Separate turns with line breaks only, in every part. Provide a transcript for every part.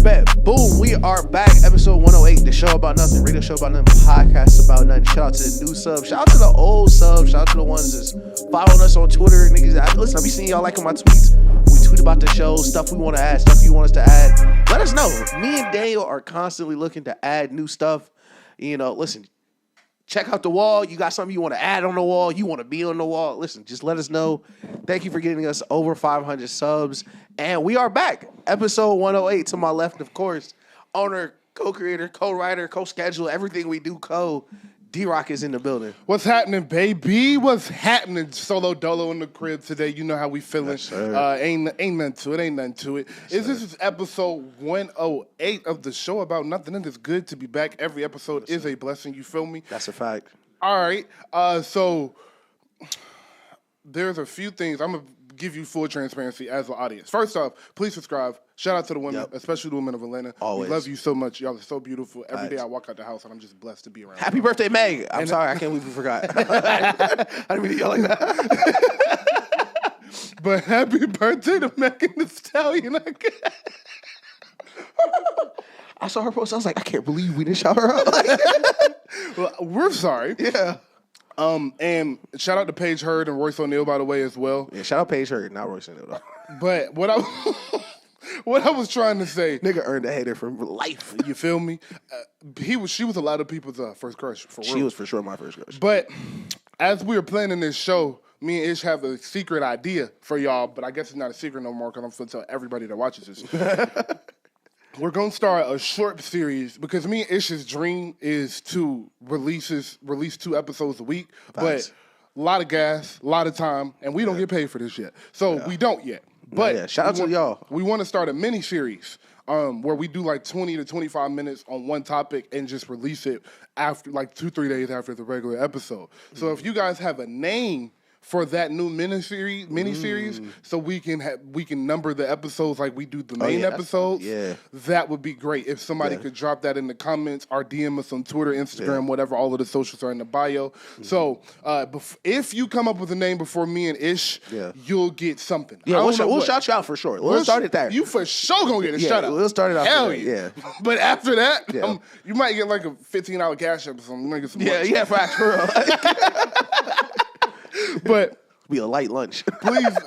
right, bet. Boom, we are back. Episode 108, the show about nothing, radio show about nothing, podcast about nothing. Shout out to the new subs. Shout out to the old subs. Shout out to the ones that's following us on Twitter. Niggas, listen, I be seeing y'all liking my tweets. We tweet about the show, stuff we want to add, stuff you want us to add. Let us know. Me and Daniel are constantly looking to add new stuff. You know, listen, check out the wall. You got something you want to add on the wall. You want to be on the wall. Listen, just let us know. Thank you for getting us over 500 subs. And we are back. Episode 108 to my left, of course. Owner, co-creator, co-writer, co-scheduler, everything we do Drock is in the building.
What's happening, baby? What's happening? Solo Dolo in the crib today. You know how we feeling.
Yes,
ain't nothing to it. Ain't nothing to it. This is episode 108 of the show about nothing. And it's good to be back. Every episode is a blessing. You feel me?
That's a fact.
All right. So there's a few things. I'm going to give you full transparency as an audience. First off, please subscribe. Shout out to the women, especially the women of Atlanta.
Always.
We love you so much. Y'all are so beautiful. Every day I walk out the house and I'm just blessed to be around.
Happy birthday, Meg. I'm sorry. I can't believe we forgot. I didn't mean to yell like that.
But happy birthday to Megan Thee Stallion.
I saw her post. I was like, I can't believe we didn't shout her out.
Well, we're sorry.
Yeah.
And shout out to Paige Hurd and Royce O'Neal, by the way, as well.
Yeah, shout out Paige Hurd, not Royce O'Neal, though.
But what I was trying to say,
Nigga earned a hater for life.
you feel me? She was a lot of people's first crush, for real.
She was for sure my first crush.
But as we were planning this show, me and Ish have a secret idea for y'all, but I guess it's not a secret no more because I'm going to tell everybody that watches this. We're going to start a short series because me and Ish's dream is to release 2 episodes a week.
Thanks.
But a lot of gas, a lot of time, and we don't get paid for this yet. So we don't yet. But
shout out to y'all.
We want to start a mini series where we do like 20 to 25 minutes on one topic and just release it after like 2-3 days after the regular episode. So if you guys have a name for that new mini series, so we can number the episodes like we do the main episodes. That would be great if somebody could drop that in the comments or DM us on Twitter, Instagram, whatever. All of the socials are in the bio. So if you come up with a name before me and Ish, you'll get something.
Yeah, we'll shout you out for sure. We'll start it there.
You for sure gonna get a shout out.
We'll start it out.
Hell
yeah.
But after that, you might get like a $15 cash app or something. You might get some lunch.
Facts for real.
But
be a light lunch.
Please,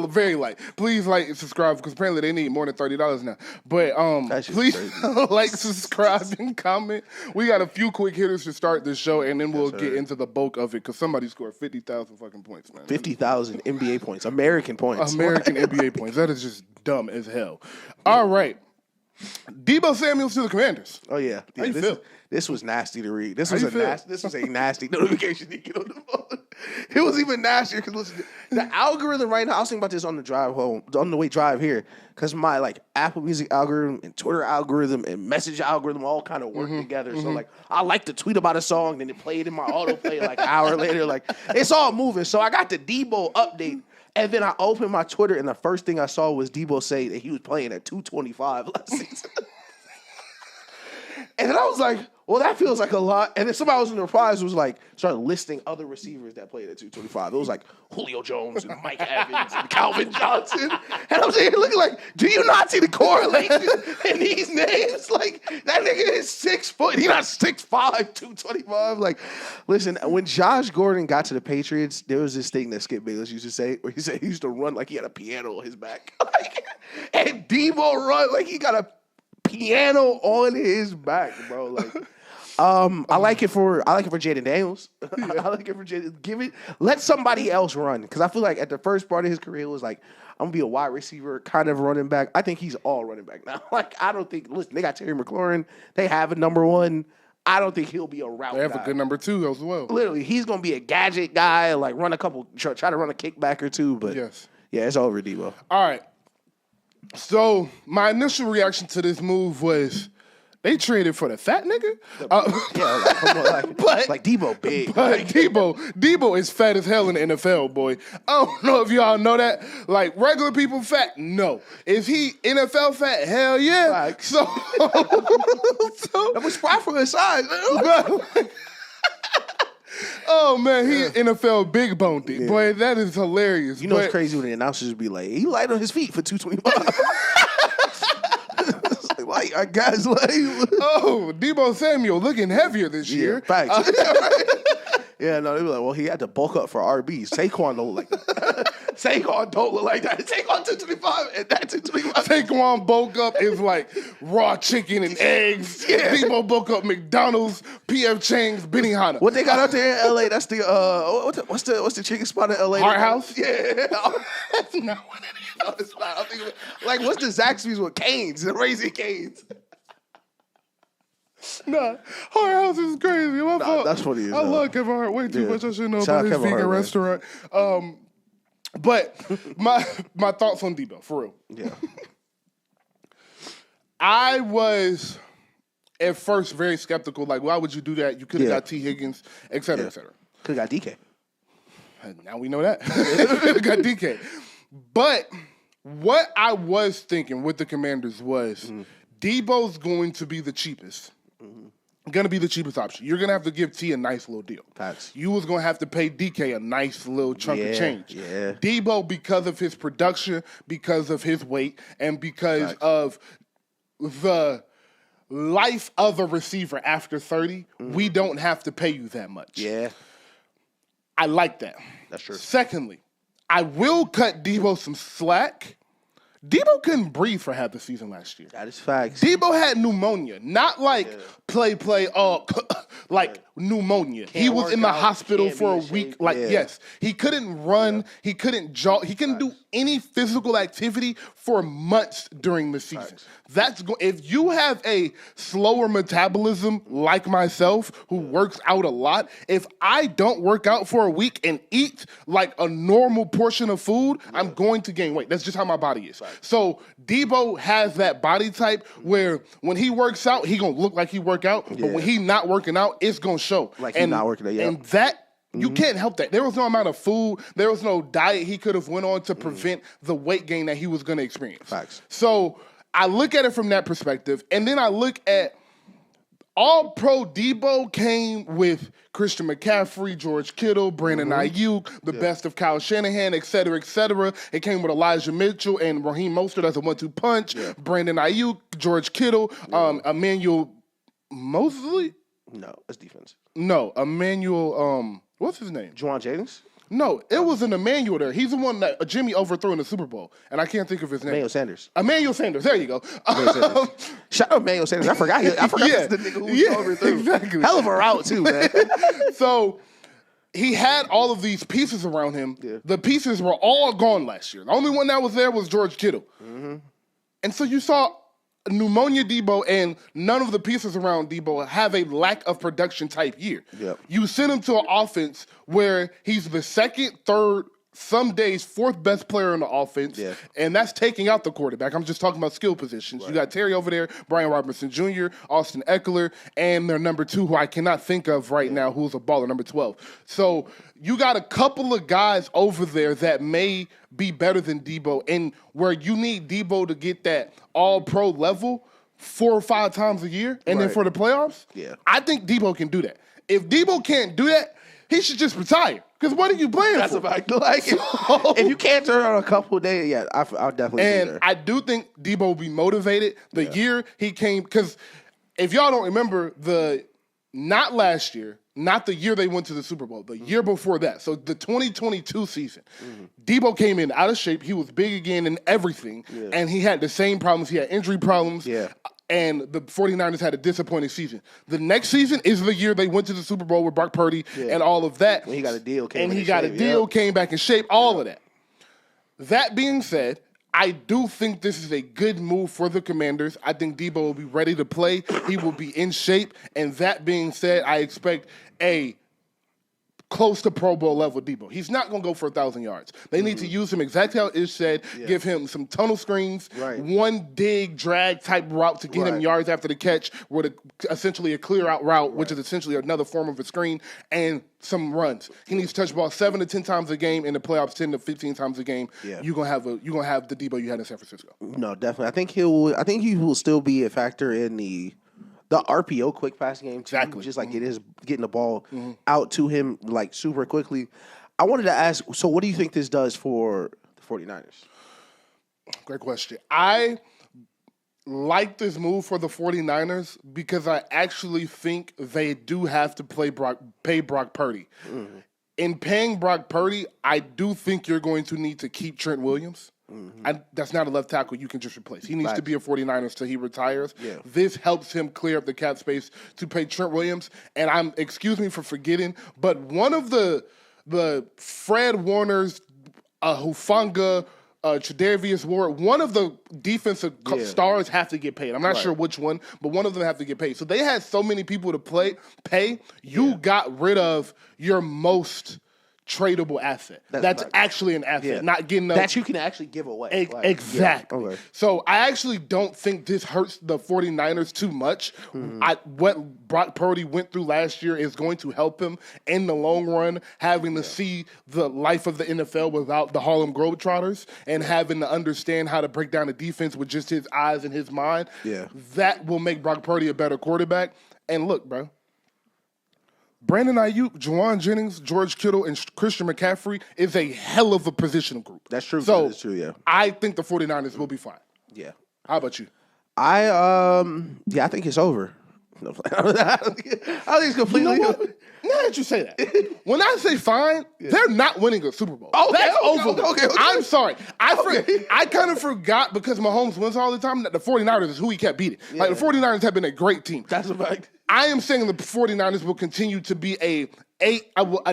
very light. Please like and subscribe because apparently they need more than $30 now. But please like, subscribe, and comment. We got a few quick hitters to start this show, and then we'll get into the bulk of it because somebody scored 50,000 fucking points, man.
50,000 NBA points, American points,
American NBA points. That is just dumb as hell. All right. Deebo Samuels to the Commanders.
Oh yeah.
How you feel?
This was nasty to read. This was a nasty notification to get on the phone. It was even nastier because listen, the algorithm right now. I was thinking about this on the drive home, on the way drive here, because my like Apple Music algorithm and Twitter algorithm and message algorithm all kind of work together. So like I like to tweet about a song, then it played in my autoplay like an hour later. Like it's all moving. So I got the Deebo update. And then I opened my Twitter, and the first thing I saw was Deebo say that he was playing at 225 last season. And then I was like, well, that feels like a lot. And then somebody was in the replies was like, started listing other receivers that played at 225. It was like Julio Jones and Mike Evans and Calvin Johnson. And I'm sitting here looking like, do you not see the correlation in these names? Like, that nigga is 6 foot. He's not 6'5", 225. Like, listen, when Josh Gordon got to the Patriots, there was this thing that Skip Bayless used to say, where he said he used to run like he had a piano on his back. And Deebo run like he got a piano on his back, bro. Like, I like it for Jaden Daniels. I like it for Jaden. Let somebody else run because I feel like at the first part of his career it was like I'm gonna be a wide receiver, kind of running back. I think he's all running back now. Like I don't think. Listen, they got Terry McLaurin. They have a number one. I don't think he'll be a route guy.
They have a good number 2 as well.
Literally, he's gonna be a gadget guy. Like run a couple, try to run a kickback or two. But yeah, it's over, Deebo.
All right. So my initial reaction to this move was they traded for the fat nigga.
Like Deebo big.
But Deebo is fat as hell in the NFL, boy. I don't know if y'all know that. Like regular people fat, no. Is he NFL fat? Hell yeah.
Like,
so
that was spry for his size.
Oh man, he NFL big boned it. Boy, that is hilarious.
You know it's crazy when the announcers be like, he light on his feet for 225. I guess. Like,
oh, Deebo Samuel looking heavier this year.
Facts. Yeah, no, they were like, well, he had to bulk up for RBs. Saquon don't look like that. Saquon don't look like that. Saquon 225 and that 225.
Saquon bulk up is like raw chicken and eggs.
Yeah.
Deebo bulk up McDonald's, P.F. Chang's, Benihana.
What they got out there in LA? That's the what's the chicken spot in LA?
Heart House?
Yeah.
That's not what it is.
No, it's not. I'm thinking, like, what's the Zaxby's with Canes? The Raising Canes.
Nah, Heart House is crazy. My fault.
That's funny as
I
hell.
love Kevin Hart way too much. I should know
Shout
about
out
his
Kevin
vegan
Hart, man.
restaurant. But my thoughts on Deebo, for real.
Yeah.
I was at first very skeptical. Like, why would you do that? You could have got T. Higgins, et cetera, et cetera.
Could have got DK.
And now we know that. Got DK. But what I was thinking with the Commanders was Deebo's going to be the cheapest. Going to be the cheapest option. You're going to have to give T a nice little deal.
Facts.
You was going to have to pay DK a nice little chunk of change.
Yeah.
Deebo, because of his production, because of his weight, and because of the life of a receiver after 30, we don't have to pay you that much.
Yeah.
I like that.
That's true.
Secondly, I will cut Deebo some slack. Deebo couldn't breathe for half the season last year.
That is facts.
Deebo had pneumonia, not like play, like pneumonia. He was in the hospital for a week. Like, yes, he couldn't run. He couldn't jog. He couldn't do any physical activity for months during the season. If you have a slower metabolism like myself, who works out a lot, if I don't work out for a week and eat like a normal portion of food, I'm going to gain weight. That's just how my body is. So Deebo has that body type where when he works out, he gonna look like he work out, but when he not working out, it's gonna show.
Like he's not working out.
And that you can't help that. There was no amount of food, there was no diet he could have went on to prevent the weight gain that he was gonna experience.
Facts.
So I look at it from that perspective, and then I look at All-Pro Deebo came with Christian McCaffrey, George Kittle, Brandon Ayuk, the best of Kyle Shanahan, et cetera, et cetera. It came with Elijah Mitchell and Raheem Mostert as a 1-2 punch. Brandon Ayuk, George Kittle, Emmanuel Mosley?
No, that's defense.
No, Emmanuel, what's his name?
Juwan Jennings?
No, it was an Emmanuel there. He's the one that Jimmy overthrew in the Super Bowl, and I can't think of his name.
Emmanuel Sanders.
Emmanuel Sanders. There you go.
Shout out Emmanuel Sanders. I forgot that's the nigga who overthrew.
Exactly.
Hell of a route, too, man.
So he had all of these pieces around him. Yeah. The pieces were all gone last year. The only one that was there was George Kittle. And so you saw pneumonia Deebo, and none of the pieces around Deebo have a lack of production type year.
Yep.
You send him to an offense where he's the second, third, some days fourth best player in the offense, and that's taking out the quarterback. I'm just talking about skill positions. You got Terry over there, Brian Robinson Jr., Austin Eckler, and their number 2, who I cannot think of right now, who's a baller, number 12. So you got a couple of guys over there that may be better than Deebo, and where you need Deebo to get that all-pro level 4 or 5 times a year, and then for the playoffs, I think Deebo can do that. If Deebo can't do that, he should just retire. Because what are you playing
That's
for?
about like if you can't turn on a couple of days, I'll definitely.
And I do think Deebo will be motivated. The year he came, because if y'all don't remember, not last year, not the year they went to the Super Bowl, the year before that, so the 2022 season, Deebo came in out of shape. He was big again and everything, and he had the same problems. He had injury problems. And the 49ers had a disappointing season. The next season is the year they went to the Super Bowl with Brock Purdy and all of that.
When he got a deal,
came back in shape, all of that. That being said, I do think this is a good move for the Commanders. I think Deebo will be ready to play. He will be in shape. And that being said, I expect a close to Pro Bowl level Deebo. He's not going to go for 1,000 yards. They need to use him exactly how Ish said, give him some tunnel screens, one dig, drag type route to get him yards after the catch, with essentially a clear out route, which is essentially another form of a screen, and some runs. He needs to touch the ball 7 to 10 times a game, in the playoffs 10 to 15 times a game. You're gonna have the Deebo you had in San Francisco.
No, definitely. I think he will still be a factor in the RPO quick pass game too.
Exactly.
Just like getting the ball out to him like super quickly. I wanted to ask, so what do you think this does for the 49ers?
Great question. like this move for the 49ers because I actually think they do have to pay Brock Purdy. Mm-hmm. In paying Brock Purdy, I do think you're going to need to keep Trent Williams. Mm-hmm. That's not a left tackle you can just replace. He needs to be a 49ers till he retires. Yeah. This helps him clear up the cap space to pay Trent Williams. And excuse me for forgetting, but one of the Fred Warner's, Hufanga, Tre'Davious Ward, one of the defensive stars have to get paid. I'm not sure which one, but one of them have to get paid. So they had so many people to pay. You got rid of your most tradable asset. That's actually an asset, not getting
that you can actually give away.
Exactly. Yeah. Okay. So I actually don't think this hurts the 49ers too much. Mm-hmm. What Brock Purdy went through last year is going to help him in the long run, having to see the life of the NFL without the Harlem Globetrotters and having to understand how to break down the defense with just his eyes and his mind. Yeah. That will make Brock Purdy a better quarterback. And look, bro, Brandon Ayuk, Juwan Jennings, George Kittle, and Christian McCaffrey is a hell of a positional group.
That's true.
So
that's true, yeah.
I think the 49ers will be fine.
Yeah.
How about you?
I think it's over. I think it's completely over.
Now that you say that, when I say fine, they're not winning a Super Bowl. That's over. Okay. I'm sorry. I kind of forgot because Mahomes wins all the time that the 49ers is who he kept beating. Yeah. Like the 49ers have been a great team.
That's a fact.
I am saying the 49ers will continue to be a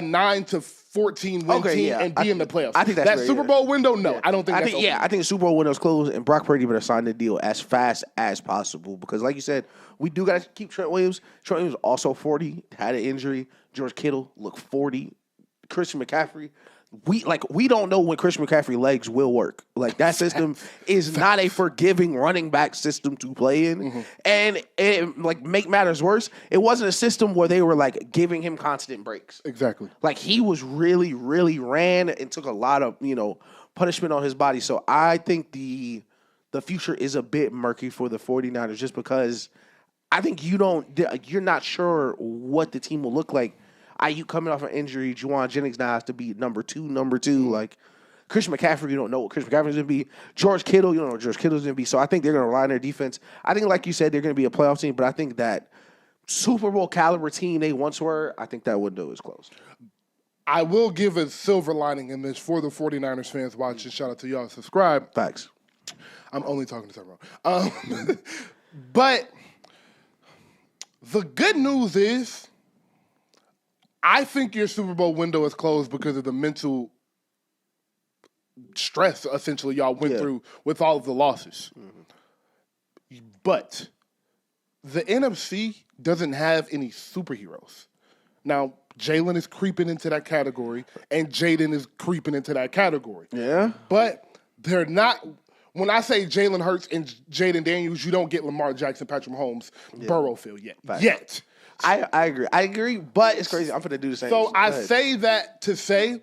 9 to 14 win team and be in the playoffs.
I think that's
that Super Bowl window. No, I don't think. I
think the Super Bowl window's closed, and Brock Purdy better sign the deal as fast as possible because, like you said, we do got to keep Trent Williams. Trent Williams also 40, had an injury. George Kittle looked 40. Christian McCaffrey. We don't know when Christian McCaffrey legs will work. Like that system is not a forgiving running back system to play in. Mm-hmm. And it, make matters worse, it wasn't a system where they were giving him constant breaks.
Exactly.
Like he was really, really ran and took a lot of, punishment on his body. So I think the future is a bit murky for the 49ers just because I think you're not sure what the team will look like. Ayuk coming off an injury, Juwan Jennings now has to be number two. Like Christian McCaffrey, you don't know what Christian McCaffrey's going to be. George Kittle, you don't know what George Kittle's going to be. So I think they're going to rely on their defense. I think, like you said, they're going to be a playoff team, but I think that Super Bowl caliber team they once were, I think that window is closed.
I will give a silver lining in this for the 49ers fans watching. Shout out to y'all. Subscribe.
Facts.
I'm only talking to Tyrone. But the good news is I think your Super Bowl window is closed because of the mental stress, essentially, y'all went through with all of the losses. Mm-hmm. But the NFC doesn't have any superheroes. Now, Jalen is creeping into that category, and Jaden is creeping into that category.
Yeah.
But they're not. When I say Jalen Hurts and Jaden Daniels, you don't get Lamar Jackson, Patrick Mahomes, Burrow field yet. Yet.
I agree, but it's crazy. I'm going to do the same.
So I say that to say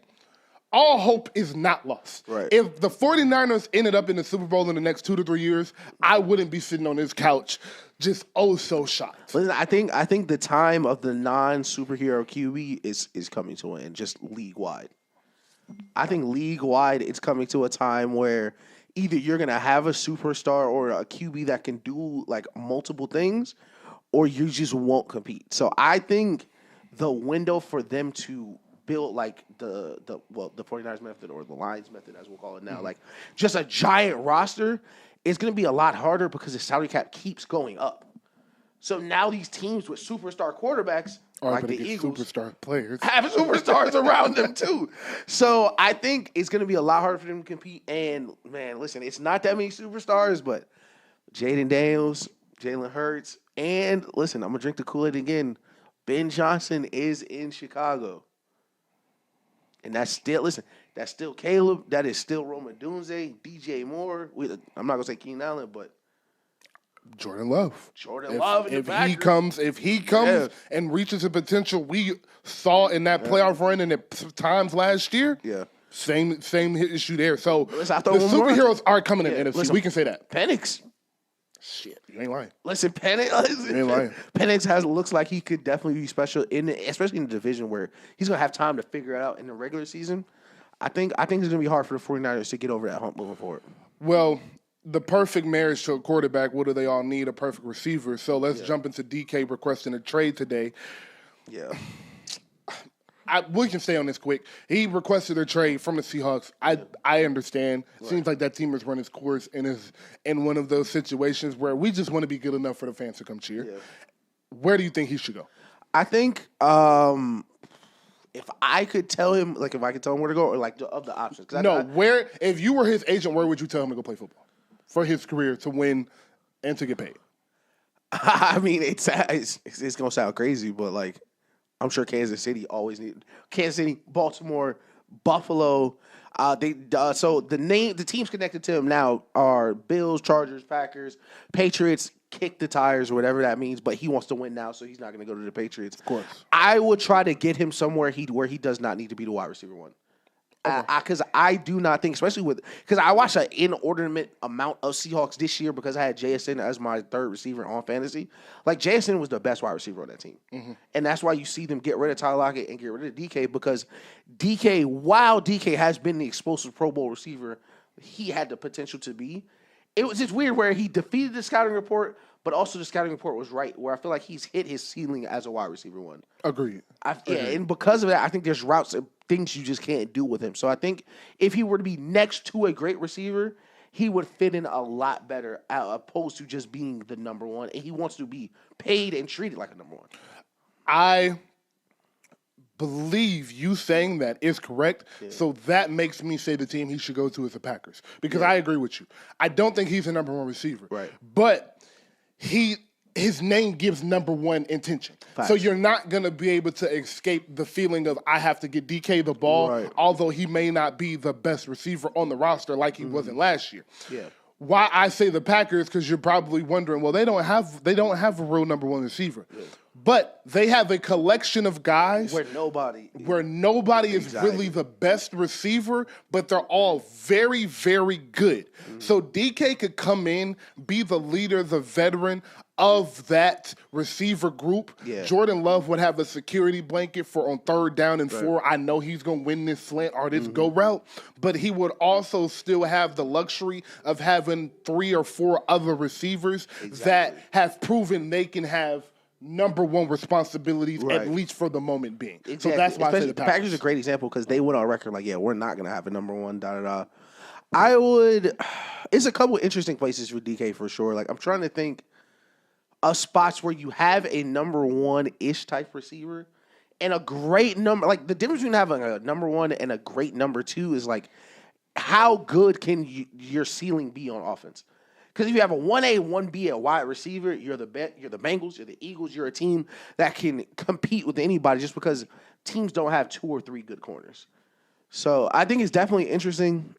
all hope is not lost.
Right.
If the 49ers ended up in the Super Bowl in the next 2 to 3 years, I wouldn't be sitting on this couch just so shocked.
Listen, I think the time of the non-superhero QB is coming to an end, just league-wide. I think league-wide it's coming to a time where either you're going to have a superstar or a QB that can do multiple things, or you just won't compete. So I think the window for them to build the 49ers method or the Lions method, as we'll call it now, just a giant roster, is going to be a lot harder because the salary cap keeps going up. So now these teams with superstar quarterbacks, like the Eagles,
superstar players,
have superstars around them too. So I think it's going to be a lot harder for them to compete. And man, listen, it's not that many superstars, but Jaden Daniels, Jalen Hurts, and listen, I'm going to drink the Kool-Aid again. Ben Johnson is in Chicago. And that's still Caleb. That is still Roma Dunze, DJ Moore. I'm not going to say Keenan Allen, but
Jordan Love. If he comes and reaches the potential we saw in that playoff run and at times last year, same issue there. So the superheroes are coming in NFC. Listen, we can say that.
Penix.
Shit, you ain't lying.
Listen, Penix looks like he could definitely be special especially in the division where he's gonna have time to figure it out in the regular season. I think it's gonna be hard for the 49ers to get over that hump moving forward.
Well, the perfect marriage to a quarterback, what do they all need? A perfect receiver. So let's jump into DK requesting a trade today.
Yeah.
We can stay on this quick. He requested a trade from the Seahawks. I understand. Right. Seems like that team has run its course and is in one of those situations where we just want to be good enough for the fans to come cheer. Yeah. Where do you think he should go?
I think if I could tell him, like if I could tell him where to go, or like of the options.
If you were his agent, where would you tell him to go play football for his career to win and to get paid?
I mean, it's gonna sound crazy, but like, I'm sure Kansas City always need Kansas City, Baltimore, Buffalo. So the teams connected to him now are Bills, Chargers, Packers, Patriots. Kick the tires or whatever that means, but he wants to win now, so he's not going to go to the Patriots.
Of course,
I would try to get him somewhere where he does not need to be the wide receiver one. Because I do not think, especially because I watched an inordinate amount of Seahawks this year because I had JSN as my third receiver on fantasy. Like, JSN was the best wide receiver on that team. Mm-hmm. And that's why you see them get rid of Tyler Lockett and get rid of DK, because DK, while DK has been the explosive Pro Bowl receiver he had the potential to be, it was just weird where he defeated the scouting report, but also the scouting report was right, where I feel like he's hit his ceiling as a wide receiver one.
Agreed.
And because of that, I think there's routes and things you just can't do with him. So I think if he were to be next to a great receiver, he would fit in a lot better as opposed to just being the number one. And he wants to be paid and treated like a number one.
I believe you saying that is correct. Yeah. So that makes me say the team he should go to is the Packers. Because I agree with you. I don't think he's a number one receiver.
Right.
But his name gives number one intention. Facts. So you're not going to be able to escape the feeling of I have to get DK the ball, although he may not be the best receiver on the roster like he wasn't last year.
Yeah.
Why I say the Packers, because you're probably wondering, well, they don't have a real number one receiver. Yeah. But they have a collection of guys
where nobody
is really the best receiver, but they're all very, very good. Mm-hmm. So DK could come in, be the leader, the veteran of that receiver group. Yeah. Jordan Love would have a security blanket for on 3rd down and 4. I know he's going to win this slant or this go route, but he would also still have the luxury of having 3 or 4 other receivers that have proven they can have number one responsibilities, at least for the moment being. Exactly. So that's why I say the Packers.
Packers is a great example because they went on record like, we're not going to have a number one, It's a couple of interesting places for DK for sure. Like, I'm trying to think of spots where you have a number one-ish type receiver and a great number. Like, the difference between having a number one and a great number two is, like, how good can your ceiling be on offense? Because if you have a 1A, 1B at wide receiver, you're the Bengals, you're the Eagles, you're a team that can compete with anybody just because teams don't have 2 or 3 good corners. So I think it's definitely interesting.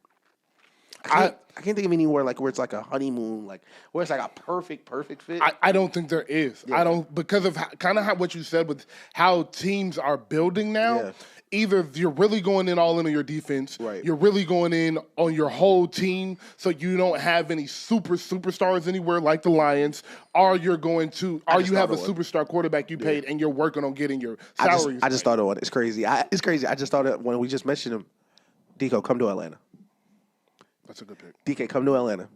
I can't think of anywhere like where it's like a honeymoon, like where it's like a perfect fit.
I don't think there is. Yeah. I don't, because of kind of what you said with how teams are building now. Yeah. Either you're really going in all in on your defense, you're really going in on your whole team, so you don't have any superstars anywhere like the Lions, or you're going to, or you have a superstar quarterback you paid, and you're working on getting your salary.
I just thought of one. It's crazy. It's crazy. I just thought of when we just mentioned him. Deco, come to Atlanta.
That's a good pick.
DK, come to Atlanta.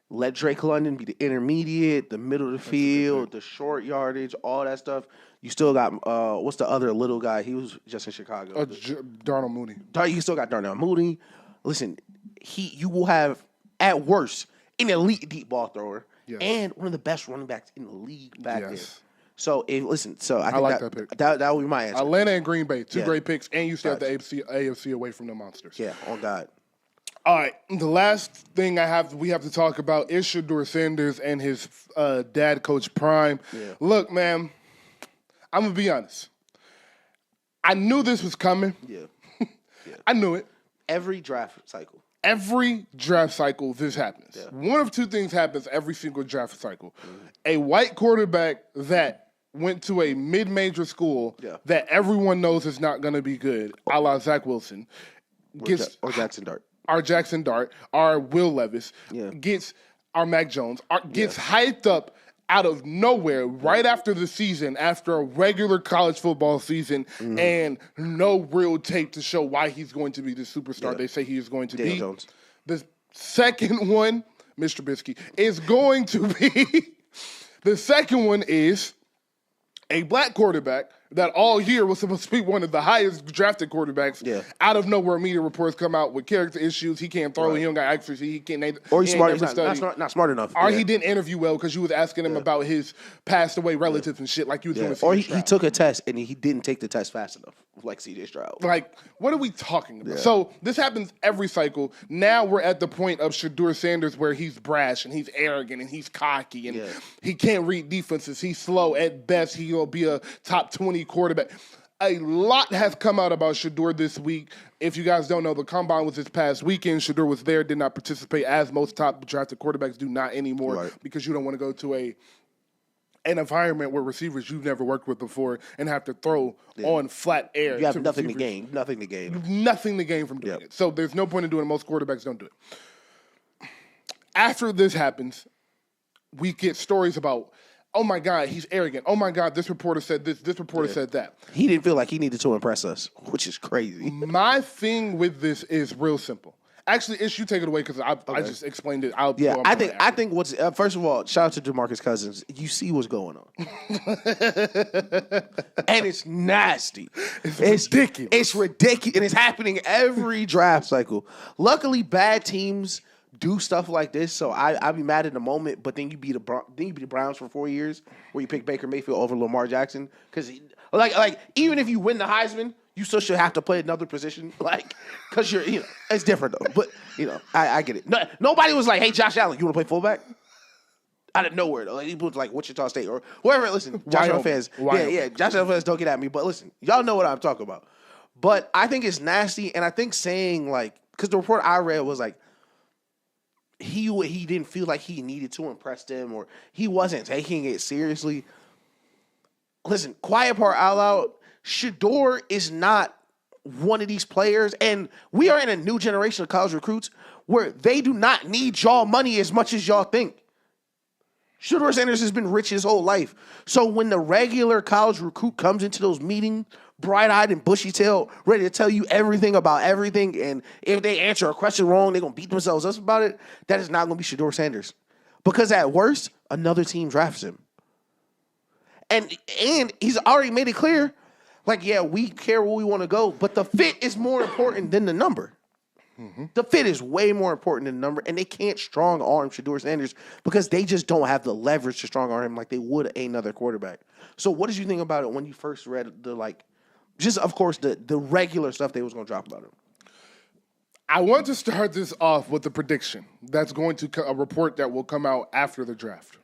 Let Drake London be the intermediate, the middle of the field, the short yardage, all that stuff. You still got, what's the other little guy? He was just in Chicago.
Darnell Mooney.
You still got Darnell Mooney. Listen, you will have, at worst, an elite deep ball thrower and one of the best running backs in the league back there. So, I think
that pick.
That would be my answer.
Atlanta and Green Bay, 2 great picks, and you still have the AFC away from the monsters.
Yeah, on God.
All right, the last thing we have to talk about is Shedeur Sanders and his dad, Coach Prime. Yeah. Look, man, I'm going to be honest. I knew this was coming. Yeah. I knew it.
Every draft cycle, this happens. Yeah. One
of 2 things happens every single draft cycle. Mm-hmm. A white quarterback that went to a mid-major school that everyone knows is not going to be good, a la Zach Wilson.
Or Jackson Dart.
Our Jackson Dart, our Will Levis, gets our Mac Jones, gets hyped up out of nowhere right after the season, after a regular college football season, and no real tape to show why he's going to be the superstar they say he is going to be.
Jones.
The second one Mr. Trubisky, is going to be the second one is a black quarterback that all year was supposed to be one of the highest drafted quarterbacks.
Yeah.
Out of nowhere, media reports come out with character issues. He can't throw. He don't got accuracy. He can't.
Or he's
he
smart.
ain't never
He's
studied.
not smart enough.
Or he didn't interview well because you was asking him about his passed away relatives and shit like you was doing with
Or
C.J. Stroud.
he took a test and he didn't take the test fast enough, like C.J. Stroud.
Like, what are we talking about? So this happens every cycle. Now we're at the point of Shedeur Sanders where he's brash and he's arrogant and he's cocky and he can't read defenses. He's slow at best. He'll be a top 20 quarterback. A lot has come out about Shedeur this week. If you guys don't know, the combine was this past weekend. Shedeur was there, did not participate, as most top drafted quarterbacks do not anymore, because you don't want to go to an environment where receivers you've never worked with before and have to throw on flat air.
You have nothing to gain. Nothing to gain.
Nothing to gain from doing it. So there's no point in doing it. Most quarterbacks don't do it. After this happens, we get stories about, oh my God, he's arrogant. Oh my God, this reporter said this reporter said that.
He didn't feel like he needed to impress us, which is crazy.
My thing with this is real simple. Actually, Ish, you take it away because I just explained it.
I think what's first of all, shout out to DeMarcus Cousins. You see what's going on, and it's nasty. It's
ridiculous.
It's ridiculous, and it's happening every draft cycle. Luckily, bad teams do stuff like this, so I'd be mad in the moment. But then you beat the Browns for 4 years, where you pick Baker Mayfield over Lamar Jackson, because like even if you win the Heisman, you still should have to play another position, because you're it's different though. But I get it. No, nobody was like, "Hey, Josh Allen, you want to play fullback?" Out of nowhere though, he was like Wichita State or whoever. Listen, Josh Allen fans, Josh Allen fans, don't get at me. But listen, y'all know what I'm talking about. But I think it's nasty, and I think saying because the report I read was like, he didn't feel like he needed to impress them, or he wasn't taking it seriously. Listen, quiet part out loud, Shedeur is not one of these players, and we are in a new generation of college recruits where they do not need y'all money as much as y'all think. Shedeur Sanders has been rich his whole life. So when the regular college recruit comes into those meetings, bright-eyed and bushy-tailed, ready to tell you everything about everything, and if they answer a question wrong, they're going to beat themselves up about it, that is not going to be Shedeur Sanders. Because at worst, another team drafts him. And he's already made it clear, we care where we want to go, but the fit is more important than the number. Mm-hmm. The fit is way more important than the number, and they can't strong-arm Shedeur Sanders because they just don't have the leverage to strong-arm him like they would another quarterback. So what did you think about it when you first read the just, of course, the regular stuff they was going to drop about him?
I want to start this off with a prediction that's going to a report that will come out after the draft.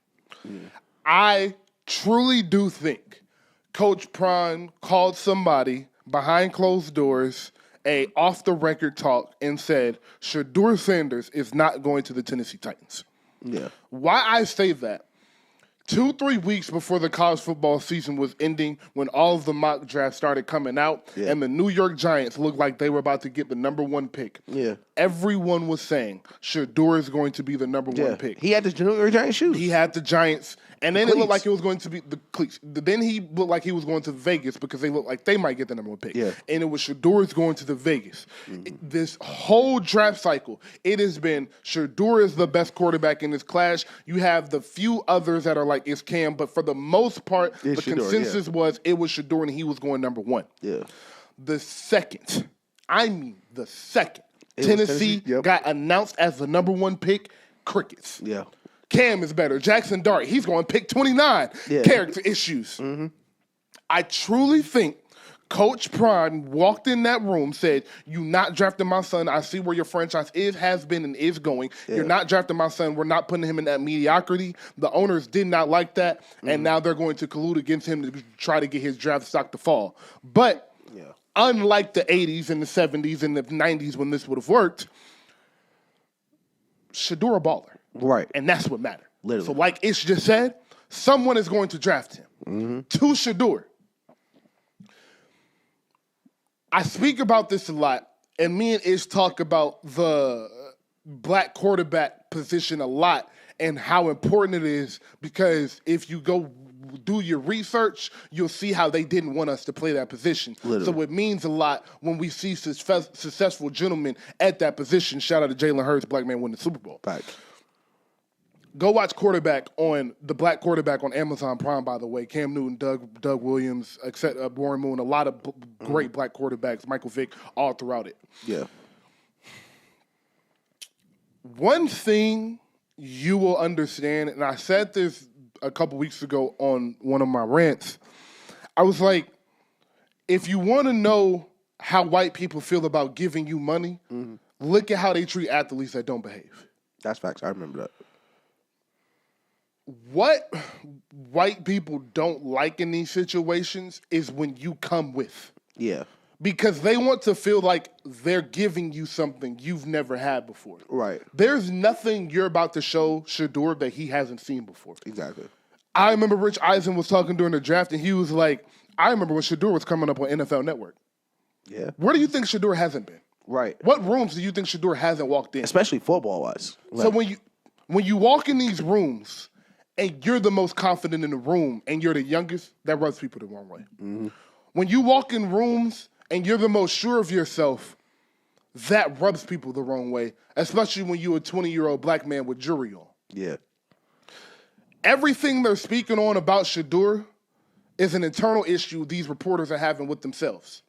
I truly do think Coach Bron called somebody behind closed doors, a off-the-record talk, and said, Shedeur Sanders is not going to the Tennessee Titans.
Yeah.
Why I say that, 2-3 weeks before the college football season was ending, when all of the mock drafts started coming out, and the New York Giants looked like they were about to get the number one pick, everyone was saying Shedeur is going to be the number one pick.
He had the New York Giants shoes.
He had the Giants. And then it looked like it was going to be the cleats. Then he looked like he was going to Vegas because they looked like they might get the number one pick. Yeah. And it was Shedeur's going to the Vegas. This whole draft cycle, it has been Shedeur is the best quarterback in this class. You have the few others that are like, it's Cam. But for the most part, the consensus was it was Shedeur and he was going number one. Yeah. The second, Tennessee got announced as the number one pick, crickets. Yeah. Cam is better. Jackson Dart, he's going to pick 29. Character issues. I truly think Coach Bron walked in that room, said, "You not drafting my son. I see where your franchise has been, and is going. You're not drafting my son. We're not putting him in that mediocrity." The owners did not like that, and now they're going to collude against him to try to get his draft stock to fall. But unlike the 80s and the 70s and the 90s when this would have worked, Shedeur a baller.
Right.
And that's what mattered.
Literally.
So like Ish just said, someone is going to draft him. To Shedeur. I speak about this a lot, and me and Ish talk about the black quarterback position a lot and how important it is, because if you go do your research, you'll see how they didn't want us to play that position. Literally. So it means a lot when we see successful gentlemen at that position. Shout out to Jalen Hurts, black man winning the Super Bowl.
Right.
Go watch the Black Quarterback on Amazon Prime, by the way. Cam Newton, Doug Williams, Warren Moon, a lot of great black quarterbacks, Michael Vick, all throughout it.
Yeah.
One thing you will understand, and I said this a couple weeks ago on one of my rants, I was like, if you want to know how white people feel about giving you money, look at how they treat athletes that don't behave.
That's facts. I remember that.
What white people don't like in these situations is when you come with.
Yeah.
Because they want to feel like they're giving you something you've never had before.
Right.
There's nothing you're about to show Shedeur that he hasn't seen before.
Exactly.
I remember Rich Eisen was talking during the draft, and he was like, I remember when Shedeur was coming up on NFL Network.
Yeah.
Where do you think Shedeur hasn't been?
Right.
What rooms do you think Shedeur hasn't walked in?
Especially football-wise.
So when you walk in these rooms and you're the most confident in the room and you're the youngest, that rubs people the wrong way. Mm-hmm. When you walk in rooms and you're the most sure of yourself, that rubs people the wrong way, especially when you're a 20-year-old black man with jewelry on.
Yeah.
Everything they're speaking on about Shedeur is an internal issue these reporters are having with themselves.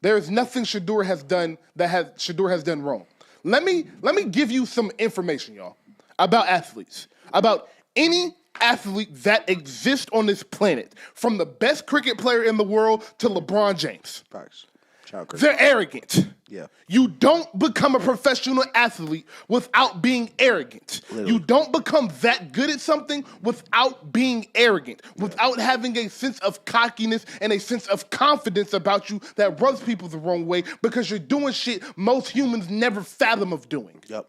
There is nothing Shedeur has done Shedeur has done wrong. Let me give you some information, y'all, about athletes, about any athlete that exists on this planet, from the best cricket player in the world to LeBron James.
Facts.
They're arrogant.
Yeah.
You don't become a professional athlete without being arrogant.
Literally.
You don't become that good at something without being arrogant, without having a sense of cockiness and a sense of confidence about you that rubs people the wrong way because you're doing shit most humans never fathom of doing.
Yep.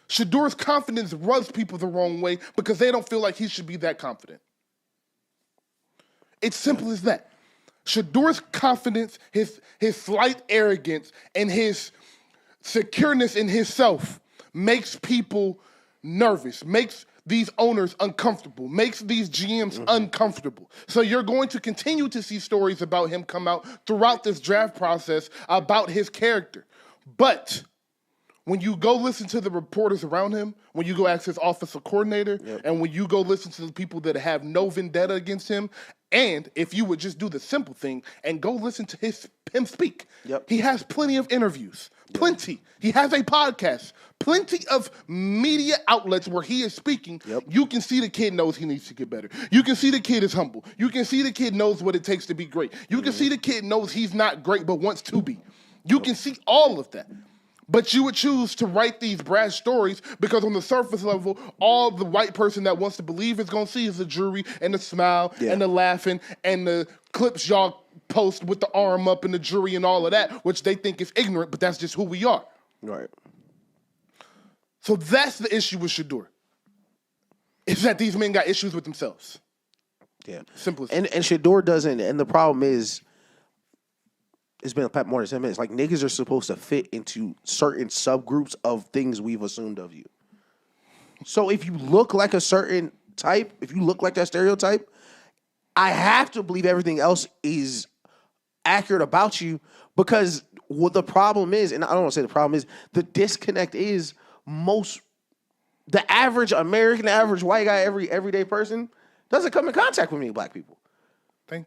Shedeur's confidence rubs people the wrong way because they don't feel like he should be that confident. It's simple as that. Shedeur's confidence, his slight arrogance, and his secureness in himself makes people nervous, makes these owners uncomfortable, makes these GMs uncomfortable. So you're going to continue to see stories about him come out throughout this draft process about his character. But when you go listen to the reporters around him, when you go ask his offensive coordinator, and when you go listen to the people that have no vendetta against him, and if you would just do the simple thing and go listen to him speak, he has plenty of interviews, plenty. He has a podcast, plenty of media outlets where he is speaking. You can see the kid knows he needs to get better. You can see the kid is humble. You can see the kid knows what it takes to be great. You can see the kid knows he's not great but wants to be. You can see all of that. But you would choose to write these brash stories because on the surface level, all the white person that wants to believe is going to see is the jewelry and the smile and the laughing and the clips y'all post with the arm up and the jewelry and all of that, which they think is ignorant, but that's just who we are.
Right.
So that's the issue with Shedeur, is that these men got issues with themselves.
Yeah.
Simple as
and Shedeur doesn't, and the problem is, it's been more than 10 minutes. Like, niggas are supposed to fit into certain subgroups of things we've assumed of you. So if you look like a certain type, if you look like that stereotype, I have to believe everything else is accurate about you, because what the problem is, and I don't want to say the problem is, the disconnect is the average American, the average white guy, everyday person doesn't come in contact with many black people.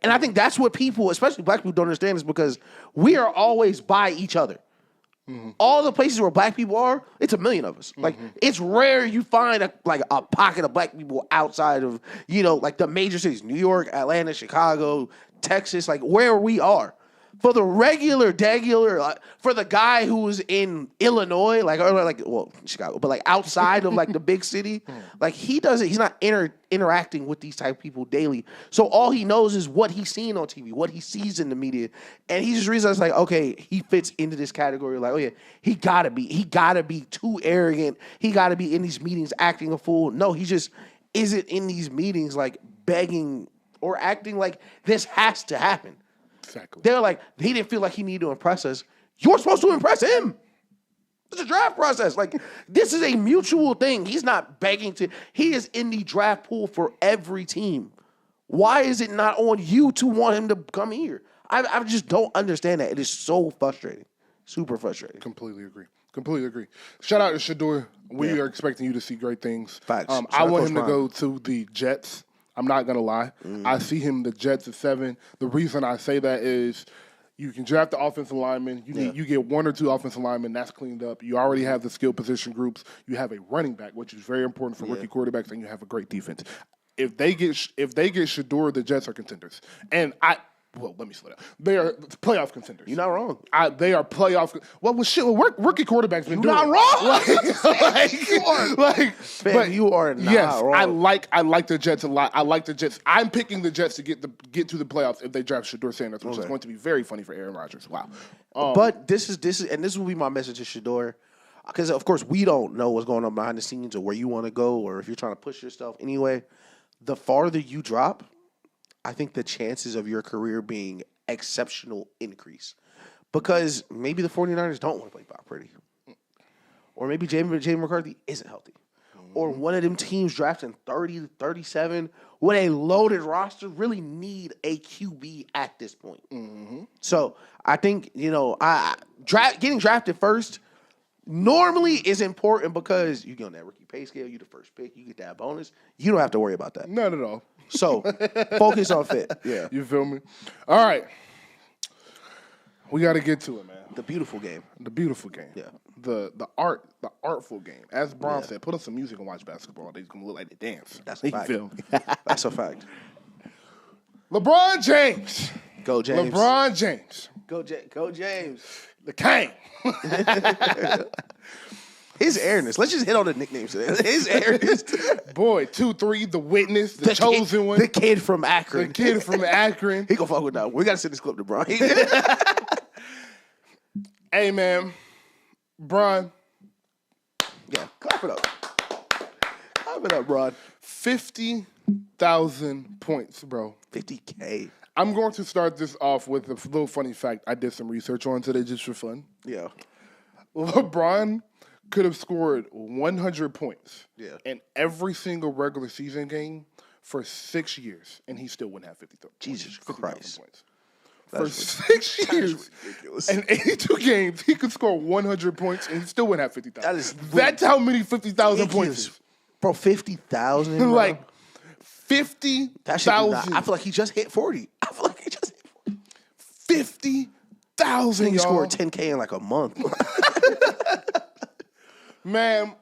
And I think that's what people, especially black people, don't understand, is because we are always by each other. All the places where black people are, it's a million of us. Like, it's rare you find a pocket of black people outside of, like the major cities, New York, Atlanta, Chicago, Texas, like where we are. For the for the guy who was in Illinois, Chicago, but outside of the big city, he's not interacting with these type of people daily. So all he knows is what he's seeing on TV, what he sees in the media. And he just realizes okay, he fits into this category. He gotta be too arrogant. He gotta be in these meetings acting a fool. No, he just isn't in these meetings begging or acting like this has to happen.
Exactly.
They're he didn't feel like he needed to impress us. You're supposed to impress him. It's a draft process. This is a mutual thing. He's not begging to. He is in the draft pool for every team. Why is it not on you to want him to come here? I just don't understand that. It is so frustrating. Super frustrating.
Completely agree. Shout out to Shador. We are expecting you to see great things.
Facts.
I want him to go to the Jets. I'm not going to lie. I see him the Jets at 7. The reason I say that is you can draft the offensive lineman. You get 1 or 2 offensive linemen. That's cleaned up. You already have the skill position groups. You have a running back, which is very important for rookie quarterbacks, and you have a great defense. If they get Shador, the Jets are contenders. And let me slow down. They are playoff contenders.
You're not wrong.
They are playoff. Rookie quarterbacks been doing.
You're not wrong. You are not wrong.
I like the Jets a lot. I like the Jets. I'm picking the Jets to get to the playoffs if they draft Shador Sanders, which is going to be very funny for Aaron Rodgers. Wow.
But this will be my message to Shador, because of course we don't know what's going on behind the scenes or where you want to go or if you're trying to push yourself anyway. The farther you drop, I think the chances of your career being exceptional increase, because maybe the 49ers don't want to play Brock Purdy, or maybe Jamie McCarthy isn't healthy, or one of them teams drafting 30 to 37 with a loaded roster really need a QB at this point. So I think getting drafted first normally is important because you get on that rookie pay scale, you the first pick, you get that bonus. You don't have to worry about that.
Not at all.
So focus on fit. Yeah.
You feel me? All right. We got to get to it, man.
The beautiful game.
The beautiful game.
Yeah.
The artful game. As Bron said, put on some music and watch basketball. They're going to look like they dance.
That's a fact.
You feel me?
That's a fact.
LeBron James.
Go James.
LeBron James.
Go James.
The King.
His airness. Let's just hit on the nicknames today. His airness.
Boy, 2-3, the witness, the chosen one.
The kid from Akron.
He gonna
fuck with that. We got to send this clip to Bron.
Hey, man. Bron.
Yeah, clap it up. Clap it up, Bron.
50,000 points, bro.
50K.
I'm going to start this off with a little funny fact I did some research on today just for fun.
Yeah.
LeBron could have scored 100 points
in
every single regular season game for 6 years, and he still wouldn't have 50,000
Jesus Christ.
points. For 6 years and 82 games, he could score 100 points, and he still wouldn't have 50,000. That's how many 50,000 points is.
Bro, 50,000?
Like, 50,000.
I feel like he just hit 40.
50,000,
He scored 10K in like a month.
Man,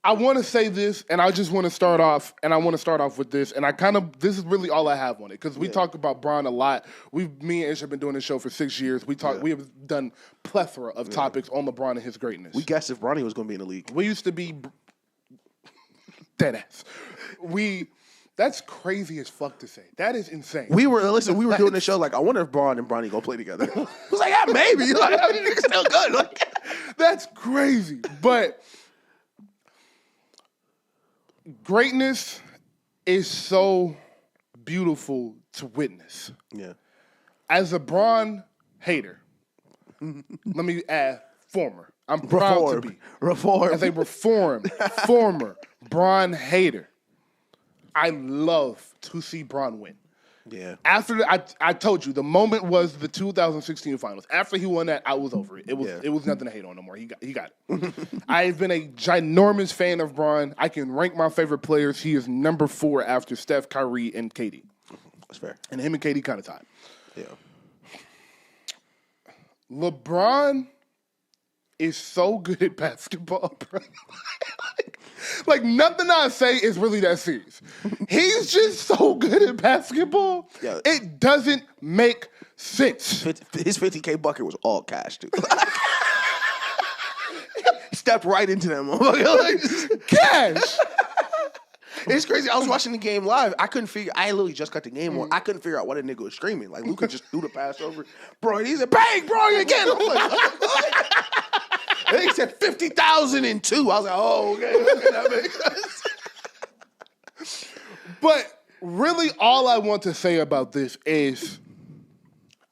I want to say this, and I just want to start off, with this, and this is really all I have on it, because we talk about Bron a lot. Me and Ish have been doing this show for 6 years. We have done plethora of topics on LeBron and his greatness.
We guessed if Bronny was going to be in the league.
We used to be dead ass. That's crazy as fuck to say. That is insane.
We were doing this show like, I wonder if Bron and Bronny gonna play together. I was like, yeah, maybe. Like, I mean, it's still good. Like,
that's crazy. But greatness is so beautiful to witness.
Yeah.
As a Bron hater, let me add former. I'm proud to be. As a reformed, former Bron hater, I love to see Bron win.
Yeah.
After I told you, the moment was the 2016 finals. After he won that, I was over it. It was nothing to hate on no more. He got it. I've been a ginormous fan of Bron. I can rank my favorite players. He is number 4 after Steph, Kyrie, and KD.
That's fair.
And him and KD kind of tied.
Yeah.
LeBron is so good at basketball, bro. Like, nothing I say is really that serious. He's just so good at basketball. Yeah. It doesn't make sense.
His 50K bucket was all cash, too. Stepped right into that motherfucker.
Cash.
It's crazy. I was watching the game live. I literally just got the game on. I couldn't figure out what a nigga was screaming. Like, Luka just threw the pass over. Bro, he said, bang, bro, again. I'm like, and he said 50,002. I was like, oh, okay, that makes sense.
But really, all I want to say about this is,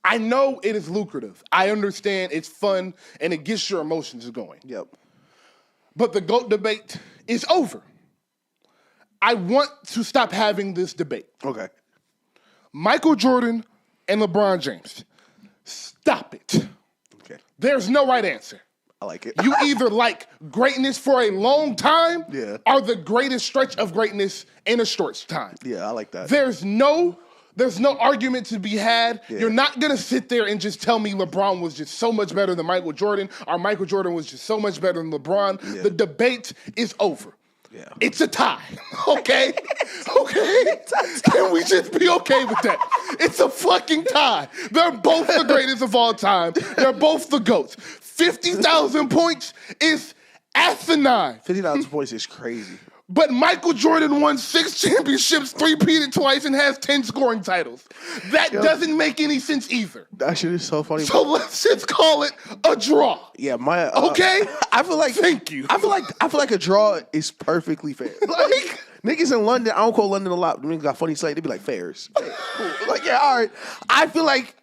I know it is lucrative. I understand it's fun, and it gets your emotions going.
Yep.
But the GOAT debate is over. I want to stop having this debate.
Okay.
Michael Jordan and LeBron James. Stop it.
Okay.
There's no right answer.
I like it.
You either like greatness for a long time or the greatest stretch of greatness in a short time.
Yeah, I like that.
There's no argument to be had. Yeah. You're not going to sit there and just tell me LeBron was just so much better than Michael Jordan or Michael Jordan was just so much better than LeBron. Yeah. The debate is over. Yeah. It's a tie, okay? Okay? Can we just be okay with that? It's a fucking tie. They're both the greatest of all time. They're both the GOATs. 50,000 points is asinine.
50,000 points is crazy.
But Michael Jordan won 6 championships, 3-peated twice, and has 10 scoring titles. That doesn't make any sense either.
That shit is so funny.
So let's just call it a draw.
Yeah,
okay?
I feel like
thank you.
I feel like a draw is perfectly fair. Like niggas in London, I don't call London a lot. Niggas got funny slang. They be like fairs. Cool. Like yeah, all right. I feel like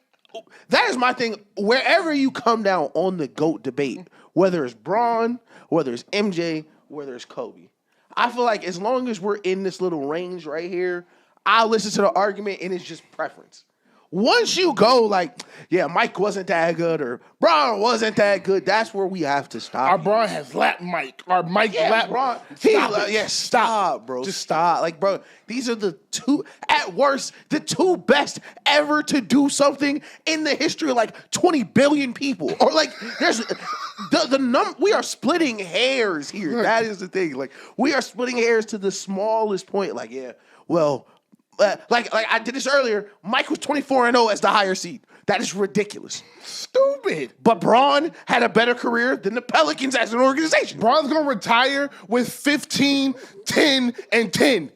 that is my thing. Wherever you come down on the GOAT debate, whether it's Bron, whether it's MJ, whether it's Kobe. I feel like as long as we're in this little range right here, I'll listen to the argument and it's just preference. Once you go like, yeah, Mike wasn't that good or Bron wasn't that good, that's where we have to stop.
Our Bron has lap Mike. Our Mike lap
Bron. Stop, bro. Just stop. Like, bro, these are the two, at worst, the two best ever to do something in the history of like 20 billion people. Or like, there's we are splitting hairs here. Right. That is the thing. Like, we are splitting hairs to the smallest point. Like, yeah, well, like I did this earlier, Mike was 24-0 as the higher seed. That is ridiculous.
Stupid.
But Bron had a better career than the Pelicans as an organization.
Bron's going to retire with 15, 10, and 10.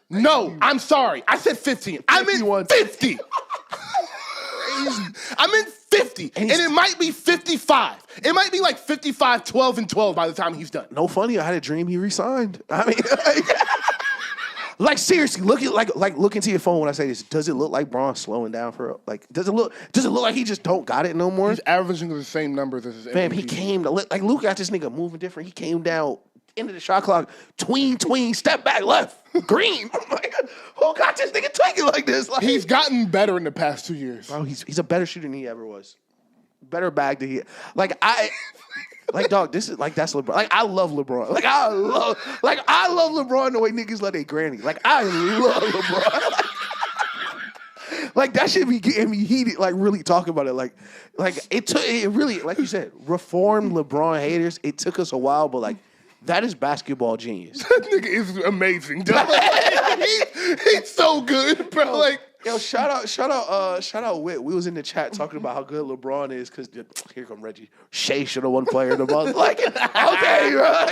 No, I'm sorry. I said 15. I meant 50. I meant 50. And it might be 55. It might be like 55, 12, and 12 by the time he's done.
No funny. I had a dream he resigned. I mean... Like seriously, look into your phone when I say this. Does it look like Bron slowing down for like? Does it look like he just don't got it no more?
He's averaging the same numbers as his
MVP. He came to like Luke got this nigga moving different. He came down into the shot clock, tween, step back left, green. Like, who got this nigga tweaking like this? Like,
he's gotten better in the past 2 years.
Bro, he's a better shooter than he ever was. Better bag than he. Like, dog, this is like that's LeBron. Like, I love LeBron. I love LeBron the way niggas love their granny. Like, I love LeBron. Like that shit be getting me heated. Like, really talking about it. Like it really, like you said, reformed LeBron haters. It took us a while, but like that is basketball genius.
That nigga is amazing, dog. He's so good, bro. Like.
Yo, shout out Whit. We was in the chat talking about how good LeBron is because here come Reggie. Shea should have won player of the month. Like, okay, bro.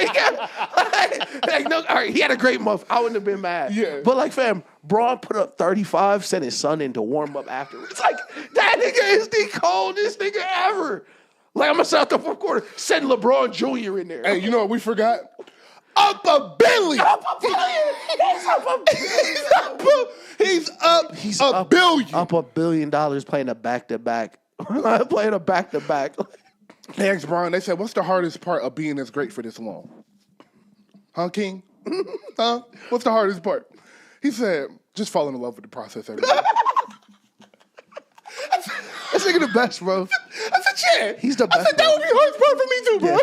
Like, no, all right, he had a great month. I wouldn't have been mad. Yeah. But like, fam, Bron put up 35, sent his son in to warm up after. It's like, that nigga is the coldest nigga ever. Like, I'm gonna start the fourth quarter, send LeBron Jr. in there.
Hey, you know what we forgot? Up a billion.
Up a billion.
He's up a billion.
Up $1 billion playing a back-to-back. Playing a back-to-back.
They asked Bron, they said, what's the hardest part of being this great for this long? Huh, King? Huh? What's the hardest part? He said, just falling in love with the process every day.
That's nigga the best, bro.
I said, yeah.
He's the best.
I said, that would be the hardest part for me too, bro.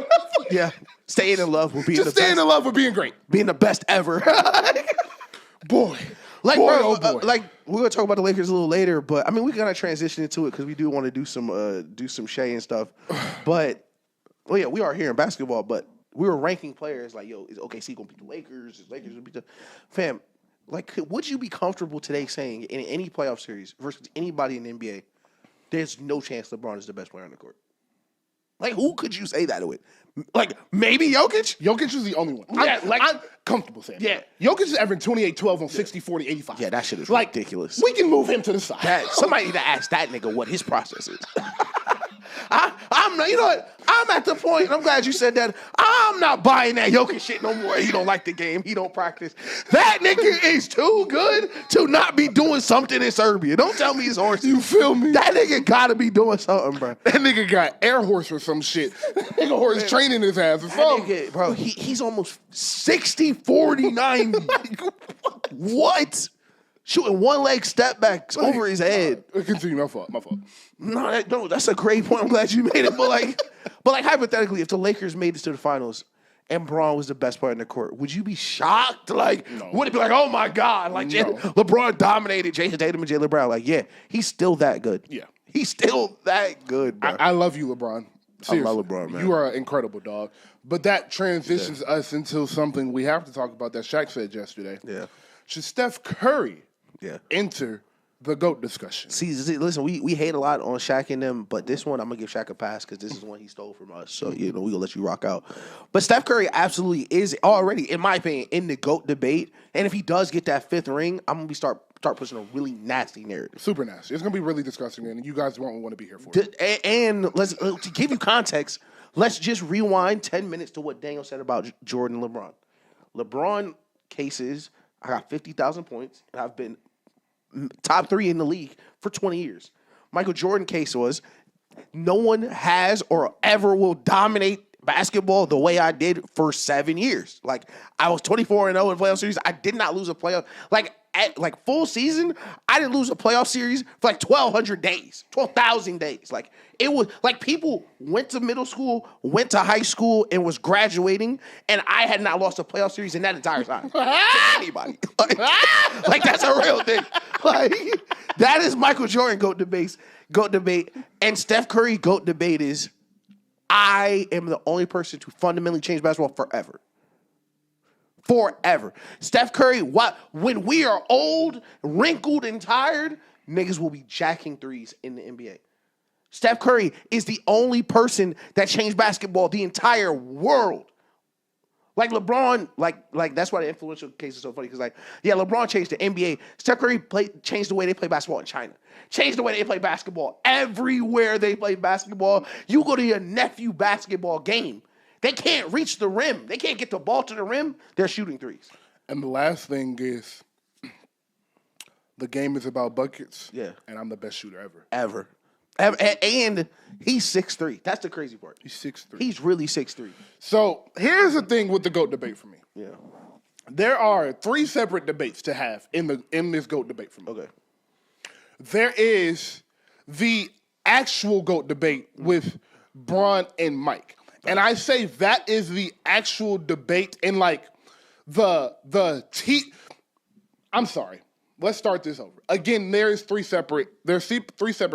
Yeah. Staying in love with being the best.
Just staying in love with being great.
Being the best ever.
Boy.
Like,
boy,
bro,
oh boy.
Like, we're going to talk about the Lakers a little later, but, I mean, we kind of transition into it because we do want to do some Shea and stuff. But, well, yeah, we are here in basketball, but we were ranking players like, yo, is OKC going to beat the Lakers? Is Lakers going to beat the... Fam, like, would you be comfortable today saying in any playoff series versus anybody in the NBA, there's no chance LeBron is the best player on the court? Like, who could you say that with? Like, maybe Jokic?
Jokic is the only one.
Yeah,
I'm comfortable saying that. Jokic is averaging 28-12 on 60, 40, 85.
Yeah, that shit is ridiculous.
We can move him to the side.
Somebody need to ask that nigga what his process is. I'm not, you know what? I'm at the point, and I'm glad you said that, I'm not buying that Jokic shit no more. He don't like the game. He don't practice. That nigga is too good to not be doing something in Serbia. Don't tell me he's horse.
You feel me?
That nigga gotta be doing something, bro.
That nigga got air horse or some shit. Nigga horse training his ass or something.
Nigga, bro, he's almost 60, 40, 90. What? shooting one leg step backs over his head.
Continue. My fault.
No, that's a great point. I'm glad you made it. But like hypothetically, if the Lakers made it to the finals and Bron was the best player in the court, would you be shocked? Like, would it be like, oh my God, like LeBron dominated Jason Tatum and Jaylen Brown? Like, yeah, he's still that good.
Yeah.
He's still that good, bro.
I love you, LeBron. Seriously.
I love LeBron, man.
You are incredible, dog. But that transitions us into something we have to talk about that Shaq said yesterday.
Yeah.
Should Steph Curry enter the GOAT discussion?
See, listen, we hate a lot on Shaq and them, but this one I'm gonna give Shaq a pass because this is one he stole from us. So we gonna let you rock out. But Steph Curry absolutely is already, in my opinion, in the GOAT debate. And if he does get that 5th ring, I'm gonna start pushing a really nasty narrative.
Super nasty. It's gonna be really disgusting, and you guys won't want to be here for it.
And to give you context, let's just rewind 10 minutes to what Daniel said about Jordan and LeBron. LeBron cases, I got 50,000 points, and I've been top 3 in the league for 20 years. Michael Jordan case was, no one has or ever will dominate basketball the way I did for 7 years. Like, I was 24-0 in playoff series. I did not lose a playoff. Like full season, I didn't lose a playoff series for like 1,200 days, 12,000 days. Like, it was like people went to middle school, went to high school, and was graduating, and I had not lost a playoff series in that entire time to anybody. Like that's a real thing. Like, that is Michael Jordan GOAT debate, and Steph Curry GOAT debate is, I am the only person to fundamentally change basketball forever. Forever. Steph Curry, when we are old, wrinkled, and tired, niggas will be jacking threes in the NBA. Steph Curry is the only person that changed basketball the entire world. Like LeBron, like that's why the influential case is so funny, because LeBron changed the NBA. Steph Curry changed the way they play basketball in China. Changed the way they play basketball everywhere they play basketball. You go to your nephew basketball game, they can't reach the rim. They can't get the ball to the rim. They're shooting threes.
And the last thing is, the game is about buckets.
Yeah.
And I'm the best shooter
ever. And he's 6'3". That's the crazy part.
He's 6'3".
He's really 6'3".
So here's the thing with the GOAT debate for me.
Yeah.
There are 3 separate debates to have in this GOAT debate for me.
Okay.
There is the actual GOAT debate with Bron and Mike. And I say that is the actual debate in like I'm sorry. Let's start this over. Again, there's 3 separate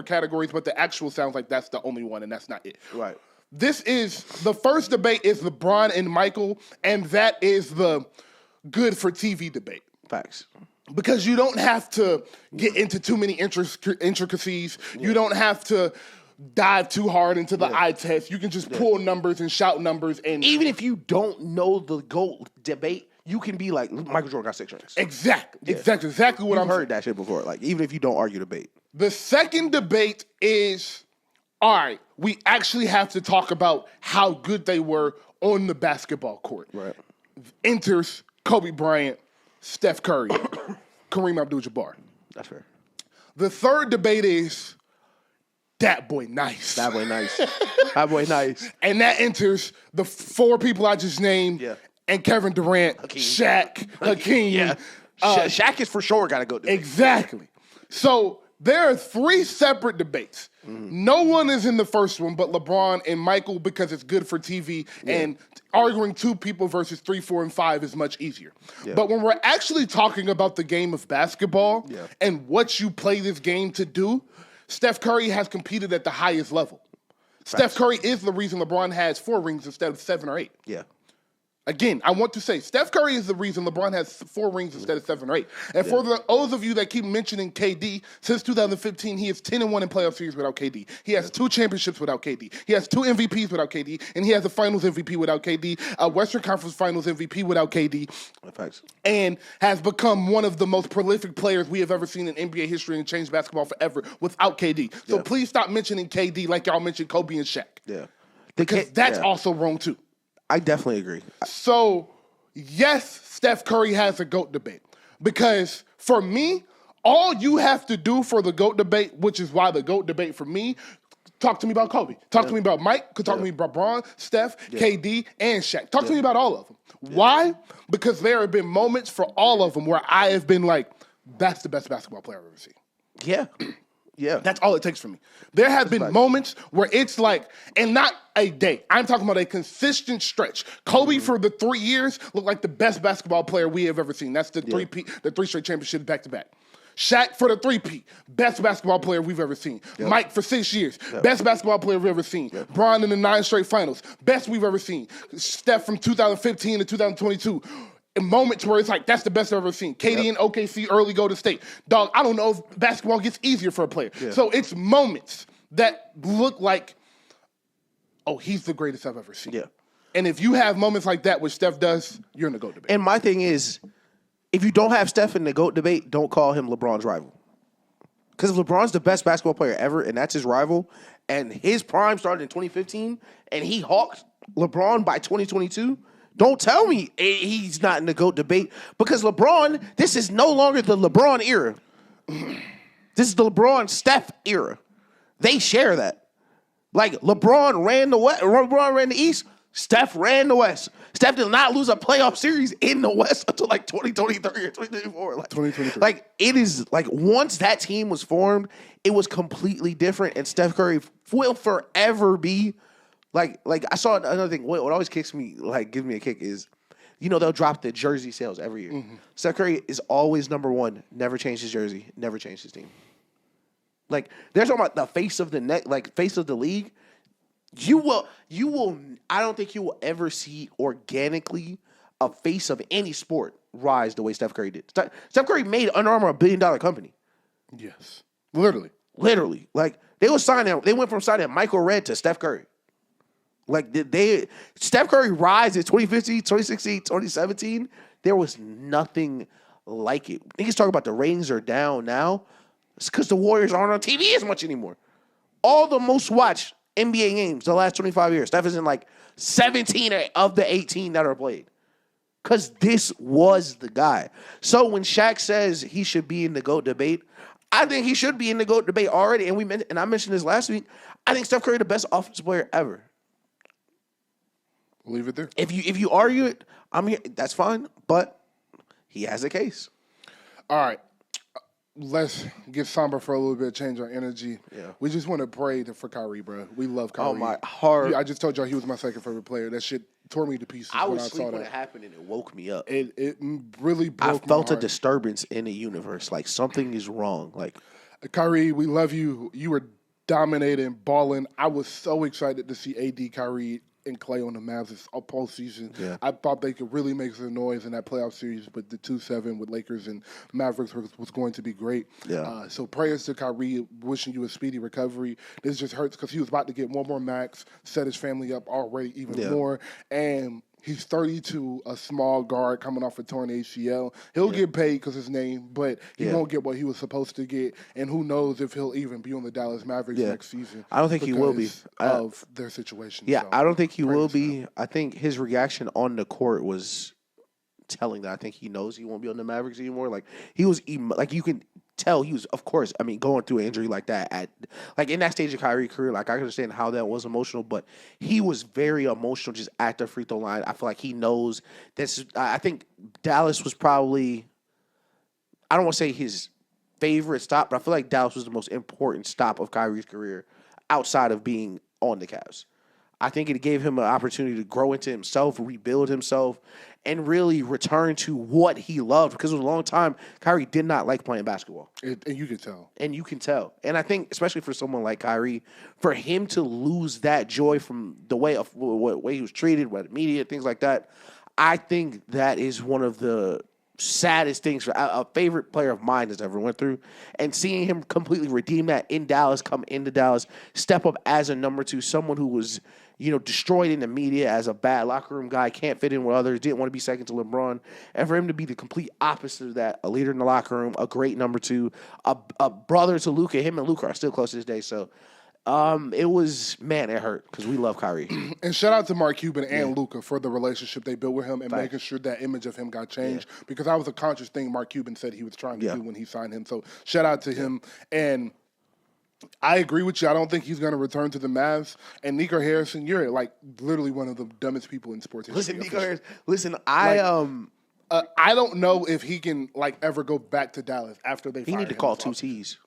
categories, but the actual sounds like that's the only one, and that's not it.
Right.
This is, the first debate is LeBron and Michael, and that is the good for TV debate.
Facts.
Because you don't have to get into too many intricacies. Yeah. You don't have to dive too hard into the eye test. You can just pull numbers and shout numbers. And
even if you don't know the GOAT debate, you can be like, Michael Jordan got 6 rings.
Exactly. Yeah. Exactly what I'm saying.
I've heard that shit before. Like, even if you don't argue debate.
The second debate is, all right, we actually have to talk about how good they were on the basketball court.
Right.
Enters Kobe Bryant, Steph Curry, Kareem Abdul-Jabbar.
That's fair.
The third debate is, that boy nice.
That boy nice. That boy nice.
And that enters the 4 people I just named.
Yeah.
And Kevin Durant, Shaq, Hakeem.
Yeah. Shaq is for sure got to go debate.
Exactly. So there are 3 separate debates. Mm-hmm. No one is in the first one but LeBron and Michael because it's good for TV. Yeah. And arguing 2 people versus 3, 4, and 5 is much easier. Yeah. But when we're actually talking about the game of basketball and what you play this game to do, Steph Curry has competed at the highest level. Facts. Steph Curry is the reason LeBron has 4 rings instead of 7 or 8.
Yeah.
Again, I want to say, Steph Curry is the reason LeBron has 4 rings instead of 7 or 8. And for those of you that keep mentioning KD, since 2015, he is 10-1 in playoff series without KD. He has 2 championships without KD. He has 2 MVPs without KD, and he has a Finals MVP without KD, a Western Conference Finals MVP without KD, and has become one of the most prolific players we have ever seen in NBA history and changed basketball forever without KD. So please stop mentioning KD like y'all mentioned Kobe and Shaq.
Yeah.
Because that's also wrong too.
I definitely agree.
So, yes, Steph Curry has a GOAT debate. Because for me, all you have to do for the GOAT debate, which is why the GOAT debate for me, talk to me about Kobe. Talk to me about Mike. Talk to me about Bron, Steph, KD, and Shaq. Talk to me about all of them. Why? Because there have been moments for all of them where I have been like, that's the best basketball player I've ever seen.
Yeah. Yeah.
That's all it takes for me. There have been moments where it's like, and not a day. I'm talking about a consistent stretch. Kobe for the 3 years looked like the best basketball player we have ever seen. That's the three straight championships back to back. Shaq for the 3-peat, best basketball player we've ever seen. Yep. Mike for 6 years, best basketball player we've ever seen. Yep. Bron in the 9 straight finals, best we've ever seen. Steph from 2015 to 2022. In moments where it's like, that's the best I've ever seen. KD in OKC, early go to state. Dog, I don't know if basketball gets easier for a player. Yeah. So it's moments that look like, oh, he's the greatest I've ever seen. Yeah. And if you have moments like that, which Steph does, you're in the GOAT debate.
And my thing is, if you don't have Steph in the GOAT debate, don't call him LeBron's rival. Because if LeBron's the best basketball player ever, and that's his rival, and his prime started in 2015, and he hawked LeBron by 2022, don't tell me he's not in the GOAT debate. Because LeBron, this is no longer the LeBron era. This is the LeBron-Steph era. They share that. Like, LeBron ran the West, LeBron ran the East, Steph ran the West. Steph did not lose a playoff series in the West until like 2023 or 2024. Like, 2023. Like, it is like once that team was formed, it was completely different. And Steph Curry will forever be like I saw another thing. What always kicks me, like gives me a kick is, you know, they'll drop the jersey sales every year. Mm-hmm. Steph Curry is always number one, never changed his jersey, never changed his team. Like, they're talking about the face of the neck, like face of the league. You will, I don't think you will ever see organically a face of any sport rise the way Steph Curry did. Steph Curry made Under Armour $1 billion company.
Yes. Literally.
Like, they went from signing Michael Redd to Steph Curry. Like, Steph Curry rise in 2015, 2016, 2017, there was nothing like it. Niggas talk about the ratings are down now. It's because the Warriors aren't on TV as much anymore. All the most watched NBA games the last 25 years, Steph is in like 17 of the 18 that are played. Because this was the guy. So when Shaq says he should be in the GOAT debate, I think he should be in the GOAT debate already. And I mentioned this last week. I think Steph Curry the best offensive player ever.
We'll leave it there.
If you argue it, I'm here. That's fine. But he has a case.
All right. Let's get somber for a little bit, change our energy. Yeah. We just want to pray for Kyrie, bro. We love Kyrie.
Oh, my heart.
I just told y'all he was my second favorite player. That shit tore me to pieces
I
when
was
I
asleep
saw
when
that.
it happened, and it woke me up.
It really broke my heart.
I felt a disturbance in the universe. Like, something is wrong. Like,
Kyrie, we love you. You were dominating, balling. I was so excited to see AD, Kyrie, and Clay on the Mavs this postseason. Yeah. I thought they could really make some noise in that playoff series, but the 2-7 with Lakers and Mavericks was going to be great. Yeah. So prayers to Kyrie, wishing you a speedy recovery. This just hurts because he was about to get one more max, set his family up already even more, and he's 32, a small guard coming off a torn ACL. He'll get paid because his name, but he won't get what he was supposed to get. And who knows if he'll even be on the Dallas Mavericks next season.
I don't think he will be.
Of their situation.
Yeah, so I don't think he will be. I think his reaction on the court was telling that I think he knows he won't be on the Mavericks anymore. Like, he was, like, you can tell he was, of course, I mean, going through an injury like that like in that stage of Kyrie's career, like, I understand how that was emotional, but he was very emotional just at the free throw line. I feel like he knows this. I think Dallas was probably, I don't want to say his favorite stop, but I feel like Dallas was the most important stop of Kyrie's career outside of being on the Cavs. I think it gave him an opportunity to grow into himself, rebuild himself, and really return to what he loved. Because it was a long time, Kyrie did not like playing basketball.
And you can tell.
And you can tell. And I think, especially for someone like Kyrie, for him to lose that joy from the way he was treated by the media, things like that, I think that is one of the saddest things for a favorite player of mine has ever went through. And seeing him completely redeem that in Dallas, come into Dallas, step up as a number two, someone who was, destroyed in the media as a bad locker room guy, can't fit in with others, didn't want to be second to LeBron. And for him to be the complete opposite of that, a leader in the locker room, a great number two, a brother to Luka. Him and Luka are still close to this day. So it was, man, it hurt because we love Kyrie.
And shout out to Mark Cuban and Luka for the relationship they built with him and making sure that image of him got changed because that was a conscious thing Mark Cuban said he was trying to do when he signed him. So shout out to him. And I agree with you. I don't think he's going to return to the Mavs. And Nico Harrison, you're like literally one of the dumbest people in sports history.
Listen, Nico Harrison. Listen,
I don't know if he can like ever go back to Dallas after they.
He need to call two T's.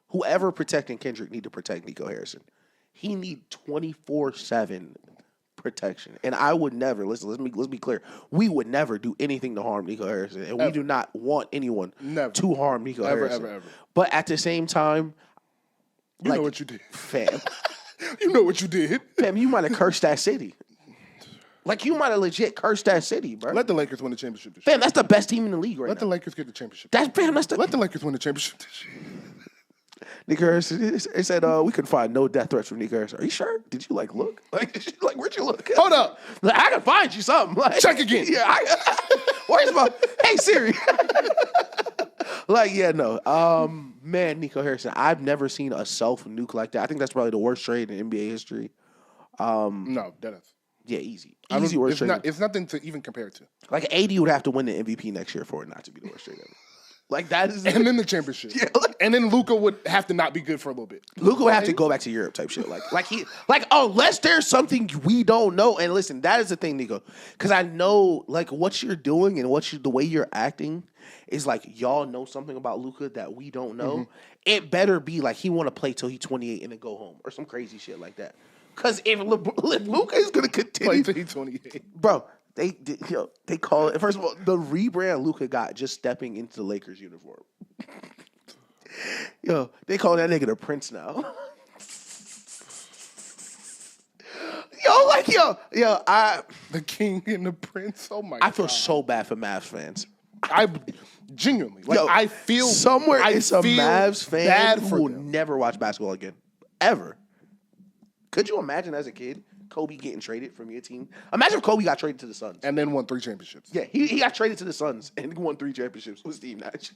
Whoever protecting Kendrick need to protect Nico Harrison. He need 24/7 protection, and I would never listen. Let's be clear. We would never do anything to harm Nico Harrison, and we do not want anyone to harm Nico Harrison. Ever. But at the same time,
you know what you did,
fam.
You know what you did,
fam. You might have cursed that city. Like, you might have legit cursed that city, bro.
Let the Lakers win the championship this year.
Fam, that's the best team in the league right now.
Let the Lakers get the championship.
Let
the Lakers win the championship this year.
Nico Harrison, they said we could find no death threats from Nico Harrison. Are you sure? Did you, look? Where'd you look?
Hold up.
I can find you something.
Check again.
Yeah, where's my... Hey, Siri. No. Man, Nico Harrison, I've never seen a self-nuke like that. I think that's probably the worst trade in NBA history.
No, that is.
Yeah, easy. Easy worst trade.
It's nothing to even compare to.
Like, AD would have to win the MVP next year for it not to be the worst trade ever. Like, that is...
And then the championship. Yeah, and then Luka would have to not be good for a little bit.
Luka would have to go back to Europe type shit. Unless there's something we don't know. And listen, that is the thing, Nico. Because I know, what you're doing and the way you're acting is y'all know something about Luka that we don't know. Mm-hmm. It better be he want to play till he's 28 and then go home or some crazy shit like that. Because if Luka is going to continue...
Play till he's 28.
Bro, they call it... First of all, the rebrand Luka got just stepping into the Lakers uniform. They call that nigga the Prince now.
The King and the Prince. Oh my God.
I feel so bad for Mavs fans.
I genuinely I feel
somewhere it's a Mavs fan who will never watch basketball again, ever. Could you imagine as a kid Kobe getting traded from your team? Imagine if Kobe got traded to the Suns
and then won 3 championships.
Yeah, he got traded to the Suns and won 3 championships with Steve Nash.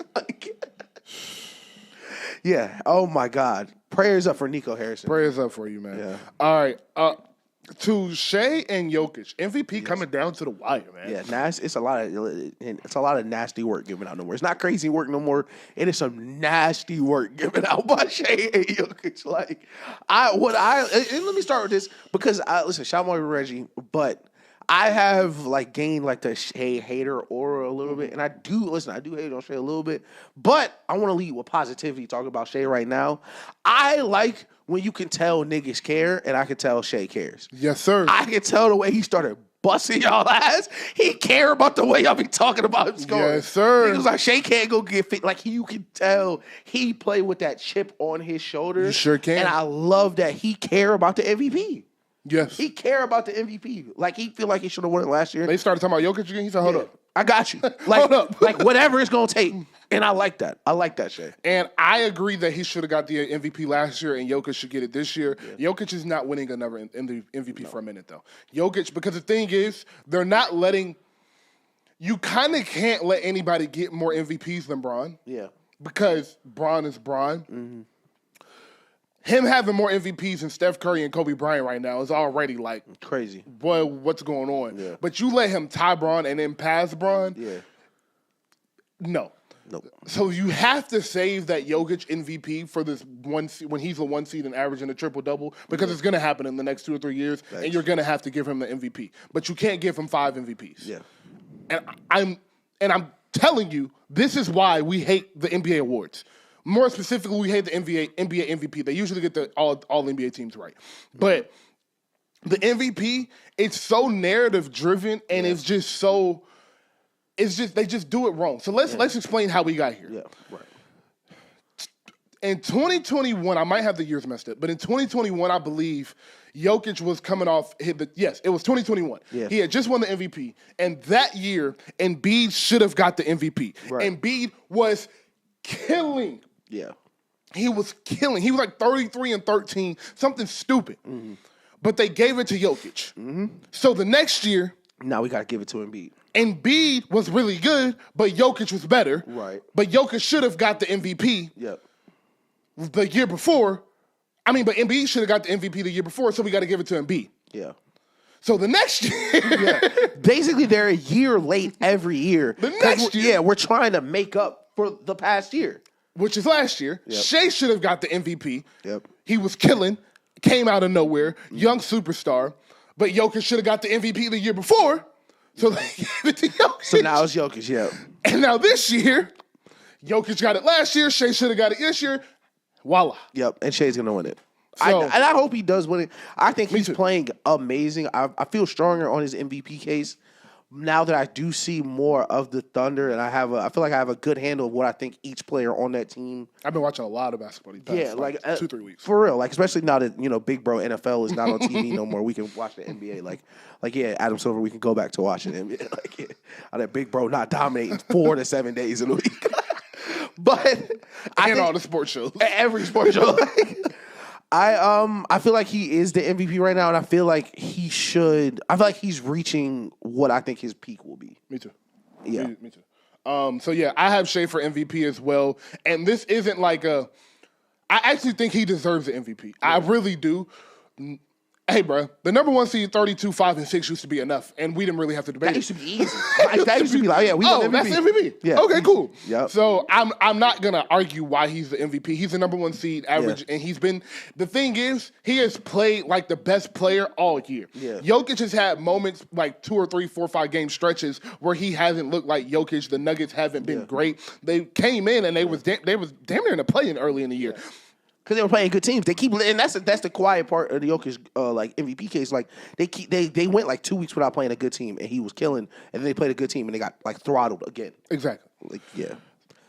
Yeah. Oh my God. Prayers up for Nico Harrison.
Prayers up for you, man.
Yeah.
All right. To Shea and Jokic, MVP coming down to the wire, man.
Yeah, it's a lot of nasty work given out no more. It's not crazy work no more. It is some nasty work given out by Shea and Jokic. Let me start with this because listen, shout out to Reggie, but I have gained the Shea hater aura a little bit, and I do hate on Shea a little bit, but I want to lead with positivity talking about Shea right now. I like when you can tell niggas care, and I can tell Shea cares.
Yes, sir.
I can tell the way he started busting y'all ass. He care about the way y'all be talking about him scoring.
Yes, sir.
He was like, Shea can't go get fit. You can tell he play with that chip on his shoulder.
You sure can.
And I love that he care about the MVP.
Yes.
He care about the MVP. He feel like he should have won it last year.
They started talking about Jokic again. He said, hold up.
I got you.
Hold up.
Whatever it's going to take. And I like that. I like that, Shea.
And I agree that he should have got the MVP last year and Jokic should get it this year. Yeah. Jokic is not winning another MVP for a minute, though. Jokic, because the thing is, they're not letting – you kind of can't let anybody get more MVPs than Bron.
Yeah.
Because Bron is Bron.
Mm-hmm.
Him having more MVPs than Steph Curry and Kobe Bryant right now is already
crazy.
Boy, what's going on?
Yeah.
But you let him tie Bron and then pass Bron?
Yeah.
No.
Nope.
So you have to save that Jokic MVP for this when he's a 1 seed and averaging a triple-double because it's going to happen in the next 2 or 3 years, and you're going to have to give him the MVP. But you can't give him 5 MVPs.
Yeah.
And I'm telling you, this is why we hate the NBA awards. More specifically, we hate the NBA MVP. They usually get the all NBA teams right. But the MVP, it's so narrative driven and it's just so they just do it wrong. So let's explain how we got here.
Yeah, right.
In 2021, I might have the years messed up, but in 2021, I believe Jokic was coming off yes, it was 2021.
Yeah.
He had just won the MVP. And that year, Embiid should have got the MVP.
Right.
Embiid was killing.
Yeah.
He was killing. He was 33-13, something stupid.
Mm-hmm.
But they gave it to Jokic.
Mm-hmm.
So the next year,
now we got to give it to Embiid.
Embiid was really good, but Jokic was better.
Right.
But Jokic should have got the MVP the year before. But Embiid should have got the MVP the year before, so we got to give it to Embiid.
Yeah.
So the next year.
Basically, they're a year late every year.
The next year.
Yeah, we're trying to make up for the past year.
Which is last year. Yep. Shea should have got the MVP.
Yep.
He was killing, came out of nowhere, young superstar. But Jokic should have got the MVP the year before. So they gave it to Jokic.
So now it's Jokic, yeah.
And now this year, Jokic got it last year. Shea should have got it this year. Voila.
Yep, and Shea's going to win it.
So,
and I hope he does win it. I think he's playing amazing. I feel stronger on his MVP case now that I do see more of the Thunder, and I feel like I have a good handle of what I think each player on that team.
I've been watching a lot of basketball these past, like 2-3 weeks.
For real, like especially now that Big Bro NFL is not on TV no more. We can watch the NBA. Like yeah, Adam Silver, we can go back to watching NBA. Like yeah, that Big Bro not dominating 4 to 7 days in a week. But I think
all the sports shows,
every sports show. I feel like he is the MVP right now, and I feel like he should. I feel like he's reaching what I think his peak will be.
Me too.
Yeah,
me too. So yeah, I have Shea for MVP as well, and this isn't like a. I actually think he deserves the MVP. Yeah. I really do. Hey, bro, the number 1 seed, 32, 5, and 6 used to be enough, and we didn't really have to debate.
That used to be easy. That used to be like, yeah, we got MVP.
That's MVP.
Yeah.
Okay, cool.
Yep.
So I'm not gonna argue why he's the MVP. He's the number 1 seed average, and he's been. The thing is, he has played like the best player all year.
Yeah.
Jokic has had moments like 2 or 3, 4, 5 game stretches where he hasn't looked like Jokic. The Nuggets haven't been great. They came in and they was damn near in the play-in early in the year.
Because they were playing good teams. They keep, and that's the quiet part of the Jokic like MVP case. Like they went like 2 weeks without playing a good team, and he was killing. And then they played a good team, and they got like throttled again.
Exactly.
Like yeah.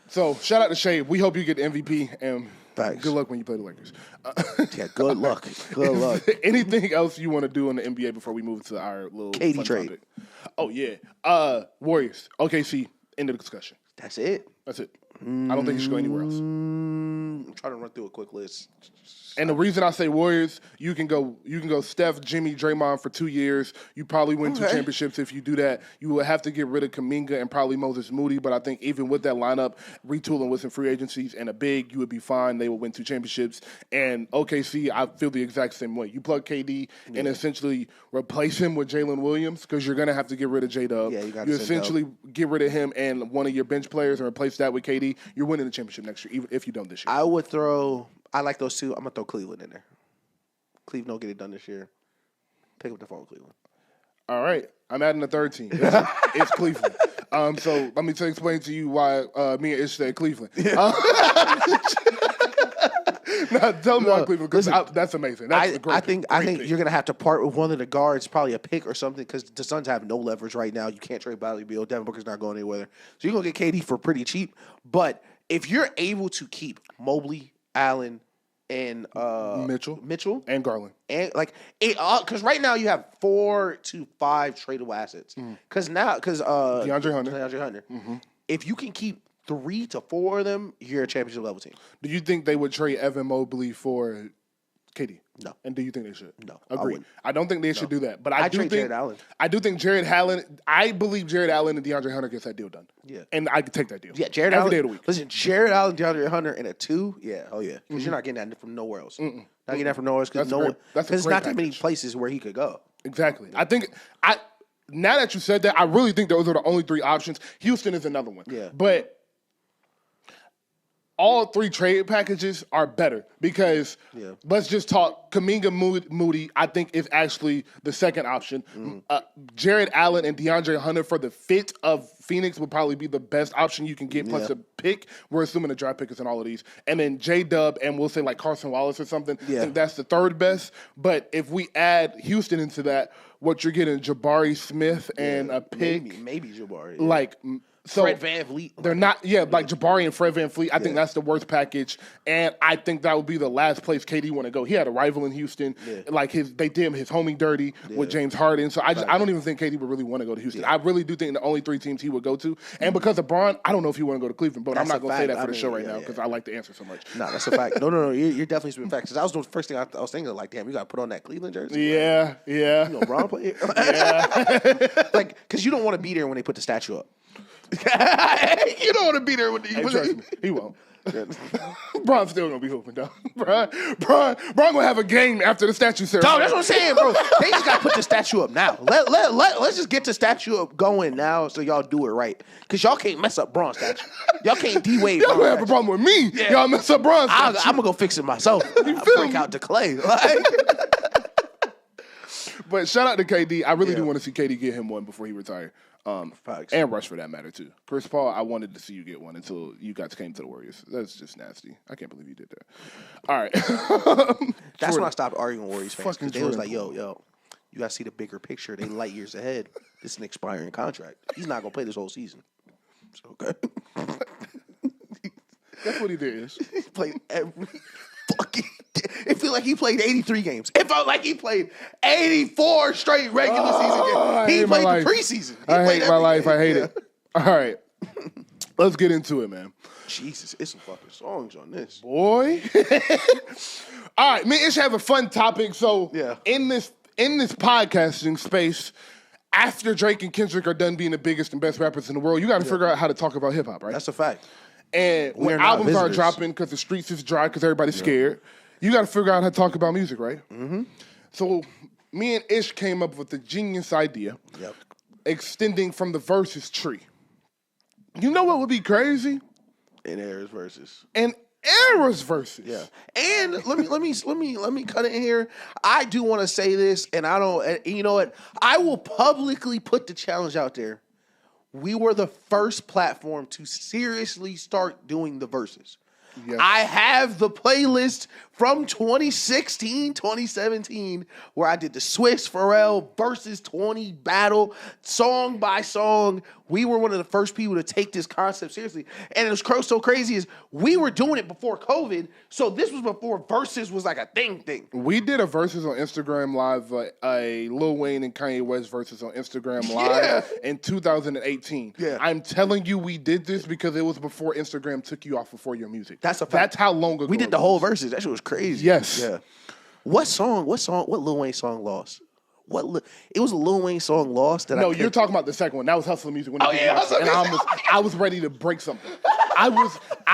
So shout out to Shea. We hope you get the MVP, and
thanks.
Good luck when you play the Lakers.
Yeah, good luck. Good luck.
Anything else you want to do in the NBA before we move to our little
KD
fun
trade?
Topic? Oh yeah. Warriors. OKC. End of the discussion.
That's it.
That's it. I don't think you should go anywhere else.
I'm trying to run through a quick list.
And the reason I say Warriors, you can go Steph, Jimmy, Draymond for 2 years. You probably win 2 championships if you do that. You will have to get rid of Kuminga and probably Moses Moody, but I think even with that lineup, retooling with some free agencies and a big, you would be fine. They will win 2 championships. And OKC, I feel the exact same way. You plug KD and essentially replace him with Jalen Williams because you're going to have to get rid of J-Dub.
Yeah, you
essentially get rid of him and one of your bench players and replace that with KD. You're winning the championship next year, even if you don't this year.
I like those 2. I'm going to throw Cleveland in there. Cleveland don't get it done this year. Pick up the phone, Cleveland.
All right. I'm adding a third team. It's Cleveland. So let me explain to you why me and Ish said Cleveland. Now, tell me why Cleveland, because that's amazing. That's a great
I think you're going to have to part with one of the guards, probably a pick or something, because the Suns have no leverage right now. You can't trade Bradley Beal. Devin Booker's not going anywhere. So you're going to get KD for pretty cheap. But if you're able to keep Mobley, Allen, and Mitchell
and Garland,
and because right now you have 4 to 5 tradable assets. Because
DeAndre Hunter.
Mm-hmm. If you can keep 3 to 4 of them, you're a championship level team.
Do you think they would trade Evan Mobley for KD?
No.
And do you think they should?
No.
Agree. I don't think they should do that. But I do think
Jared Allen.
I do think Jared Allen. I believe Jared Allen and DeAndre Hunter gets that deal done.
Yeah.
And I could take that deal.
Yeah, Jared
every
Allen.
day of the week.
Listen, Jared Allen, DeAndre Hunter, and a 2. Yeah. Oh yeah. Because you're not getting that from nowhere else. Not getting that from nowhere else because there's not that many places where he could go.
Exactly. I think now that you said that, I really think those are the only 3 options. Houston is another one.
Yeah.
But all 3 trade packages are better because let's just talk Kuminga Moody, I think, is actually the second option. Jared Allen and DeAndre Hunter for the fit of Phoenix would probably be the best option you can get, plus a pick. We're assuming the draft pick is in all of these. And then J-Dub and we'll say like Carson Wallace or something. I think that's the third best. But if we add Houston into that, what you're getting, Jabari Smith and a pick.
Maybe Jabari.
Like... So
Fred VanVleet.
They're not, like Jabari and Fred VanVleet. I think that's the worst package, and I think that would be the last place KD want to go. He had a rival in Houston, like they did his homie dirty with James Harden. So I don't even think KD would really want to go to Houston. I really do think the only 3 teams he would go to, and because of Bron, I don't know if he want to go to Cleveland. But I'm not going to say that for the show right now because I like the answer so much.
No, that's a fact. No. You're definitely spitting facts. That was the first thing I was thinking. Like, damn, you got to put on that Cleveland jersey.
Yeah.
You know, Bron play it. Like, because you don't want to be there when they put the statue up. You don't want to be there with
trust me, he won't. Bron's still gonna be hooping, dog. Bron gonna have a game after the statue ceremony.
Dog, that's what I'm saying, bro. They just gotta put the statue up now. Let's just get the statue up going now, so y'all do it right. Cause y'all can't mess up Bron's statue. Y'all can't D-Wade.
Y'all gonna have a problem with me. Yeah. Y'all mess up Bron's statue.
I'm gonna go fix it myself. Break out the clay.
But shout out to KD. I really do want to see KD get him one before he retire. And Rush for that matter too. Chris Paul, I wanted to see you get one until you guys came to the Warriors. That's just nasty. I can't believe you did that. All right.
That's when I stopped arguing with Warriors fans. They was like, yo, you got to see the bigger picture. They light years ahead. This is an expiring contract. He's not going to play this whole season. So, okay.
That's what he did.
He played every fucking it felt like he played 83 games. It felt like he played 84 straight regular season games. He played the preseason.
I hate my life. I hate it. All right. Let's get into it, man.
Jesus, it's some fucking songs on this.
Boy. All right, me and Ish have a fun topic. So in this podcasting space, after Drake and Kendrick are done being the biggest and best rappers in the world, you got to figure out how to talk about hip-hop, right?
That's a fact.
And when albums aren't dropping because the streets is dry because everybody's scared, you got to figure out how to talk about music, right? Mm-hmm. So me and Ish came up with the genius idea, extending from the verses tree. You know what would be crazy?
In Era's verses.
In Era's verses.
Yeah. And let me cut it in here. I do want to say this, and I don't. You know what? I will publicly put the challenge out there. We were the first platform to seriously start doing the verses. Yes. I have the playlist from 2016, 2017, where I did the Swiss Pharrell versus 20 battle, song by song. We were one of the first people to take this concept seriously. And it was so crazy is we were doing it before COVID, so this was before verses was like a thing.
We did a verses on Instagram Live, a Lil Wayne and Kanye West verses on Instagram Live in 2018. Yeah. I'm telling you we did this because it was before Instagram took you off before your music.
That's a fact.
That's how long ago
we did the whole verses. That shit was crazy.
Yes.
Yeah. What Lil Wayne song lost? It was a Lil Wayne song lost.
No, you're talking about the second one. That was Hustler Music. When and I was ready to break something. I